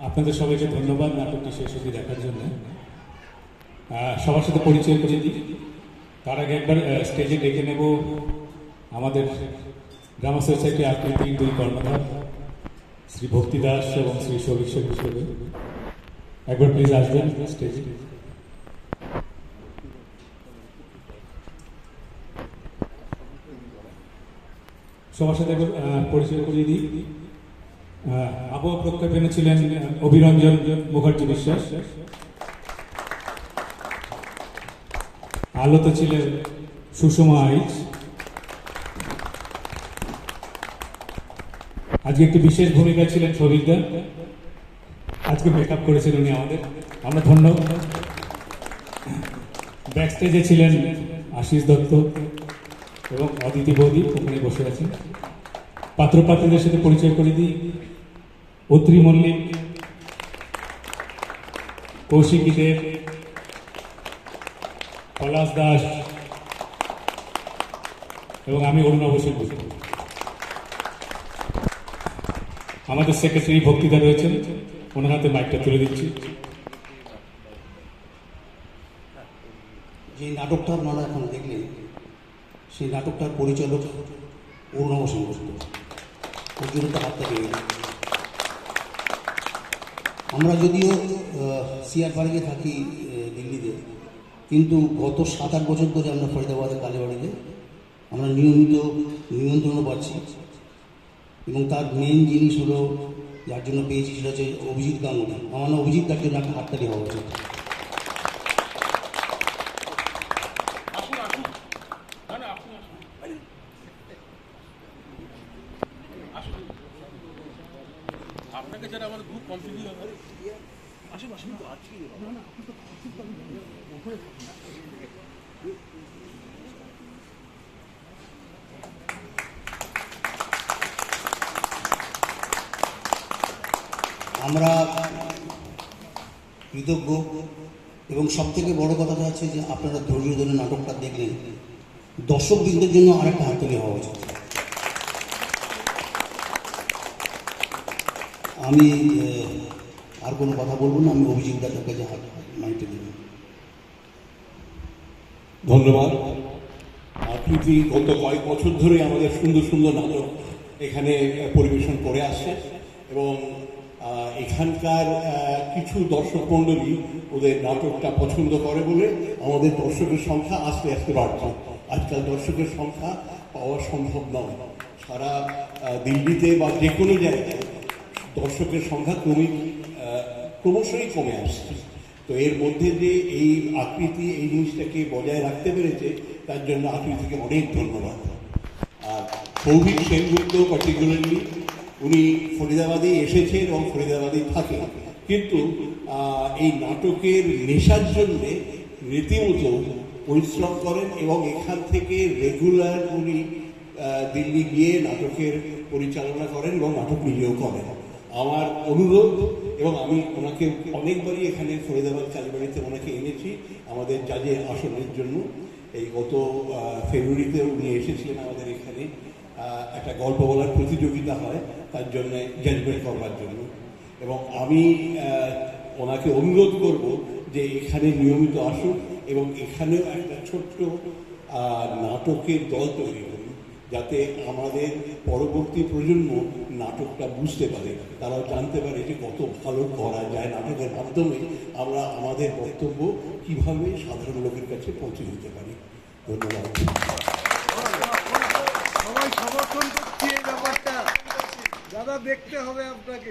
আপনাদের সবাইকে ধন্যবাদ নাটকটি শেষ অবধি দেখার জন্য। সবার সাথে পরিচয় করে দিই। তার আগে একবার স্টেজে ডেকে নেব আমাদের ড্রামা সোসাইটি আকৃতির দুই কর্ণধার শ্রী ভক্তি দাস এবং শ্রী সৌভিক সেন হিসেবে। একবার প্লিজ আসবেন স্টেজে। সবার সাথে একবার পরিচয় করিয়ে দিই। আবহ প্রক্ষেপণে ছিলেন অভিরঞ্জন মুখার্জি বিশ্বাস, আলোতে ছিলেন সুষমা আইচ। আজকে একটি বিশেষ ভূমিকা ছিলেন সবিকদা, আজকে মেকআপ করেছেন উনি আমাদের, আমরা ধন্য। ব্যাকস্টেজে ছিলেন আশিস দত্ত এবং অদিতি বৌদি, ওখানে বসে আছেন। পাত্রপাত্রীদের সাথে পরিচয় করে দিই। অত্রি মল্লিক, কৌশিকী দেব, পলাশ দাস এবং আমি অরুণাভ সেন। আমাদের সেক্রেটারি ভক্তিদা রয়েছেন, ওনার হাতে মাইকটা তুলে দিচ্ছি। যে নাটকটা আপনারা এখন দেখলেন, সেই নাটকটার পরিচালক অরুণাভ সেন বসু, ওর জন্য তো হাতটা পেয়ে গেল। আমরা যদিও সিআর পার্কে থাকি দিল্লিতে, কিন্তু গত 7-8 বছর ধরে আমরা ফরিদাবাদের কালীবাড়িতে আমরা নিয়মিত নিমন্ত্রণও পাচ্ছি। এবং তার মেন জিনিস হলো, যার জন্য পেয়েছি, সেটা হচ্ছে অভিজিৎ গাঙ্গুলি। আমার না অভিজিৎ তার জন্য একটা হাততালি হওয়া উচিত। আসুন আসুন, না না আপনি আসুন, আসুন। আপনাকে যারা আমার খুব কমপ্লিটলি হবে। আসুন আসুন তো আছি। না না, আপনি তো আমরা কৃতজ্ঞ, এবং সবথেকে বড় কথাটা হচ্ছে যে আপনারা ধৈর্য ধরে নাটকটা দেখলেন। দর্শকবৃন্দের জন্য আরেকটা হাততালি হওয়া উচিত। আমি আর কোনো কথা বলবো না, আমি অভিজিৎ দাদার কাছে মাইকটা দেব। ধন্যবাদ। আকৃতি গত কয়েক বছর ধরে আমাদের সুন্দর সুন্দর নাটক এখানে পরিবেশন করে আসছে, এবং এখানকার কিছু দর্শক মণ্ডলী ওদের নাটকটা পছন্দ করে বলে আমাদের দর্শকের সংখ্যা আস্তে আস্তে বাড়ছে। আজকাল দর্শকের সংখ্যা পাওয়া সম্ভব নয়। সারা দিল্লিতে বা যে কোনো জায়গায় দর্শকের সংখ্যা ক্রমিক ক্রমশই কমে আসছে। তো এর মধ্যে যে এই আকৃতি এই জিনিসটাকে বজায় রাখতে পেরেছে তার জন্য আকৃতিকে অনেক ধন্যবাদ। আর সৌভিক সেনগুপ্ত পার্টিকুলারলি উনি ফরিদাবাদেই এসেছেন এবং ফরিদাবাদেই থাকেন, কিন্তু এই নাটকের নেশার জন্যে রীতিমতো পরিশ্রম করেন এবং এখান থেকে রেগুলার উনি দিল্লি গিয়ে নাটকের পরিচালনা করেন এবং নাটক নিজেও করেন। আমার অনুরোধ, এবং আমি ওনাকে অনেকবারই এখানে ফরিদাবাদ কালীবাড়িতে ওনাকে এনেছি আমাদের জাজের আসনের জন্য। এই গত ফেব্রুয়ারিতে উনি এসেছিলেন আমাদের এখানে, একটা গল্প বলার প্রতিযোগিতা হয় তার জন্য জাজমেন্ট করবার জন্য, এবং আমি ওনাকে অনুরোধ করব যে এখানে নিয়মিত আসুন এবং এখানেও একটা ছোট্ট নাটকের দল তৈরি করুন, যাতে আমাদের পরবর্তী প্রজন্ম নাটকটা বুঝতে পারে, তারাও জানতে পারে যে কত ভালো করা যায় নাটকের মাধ্যমে আমরা আমাদের বক্তব্য কিভাবে সাধারণ লোকের কাছে পৌঁছে দিতে পারি। ধন্যবাদ। সবাই সমর্থন করছি এই ব্যাপারটা, দাদা দেখতে হবে আপনাকে।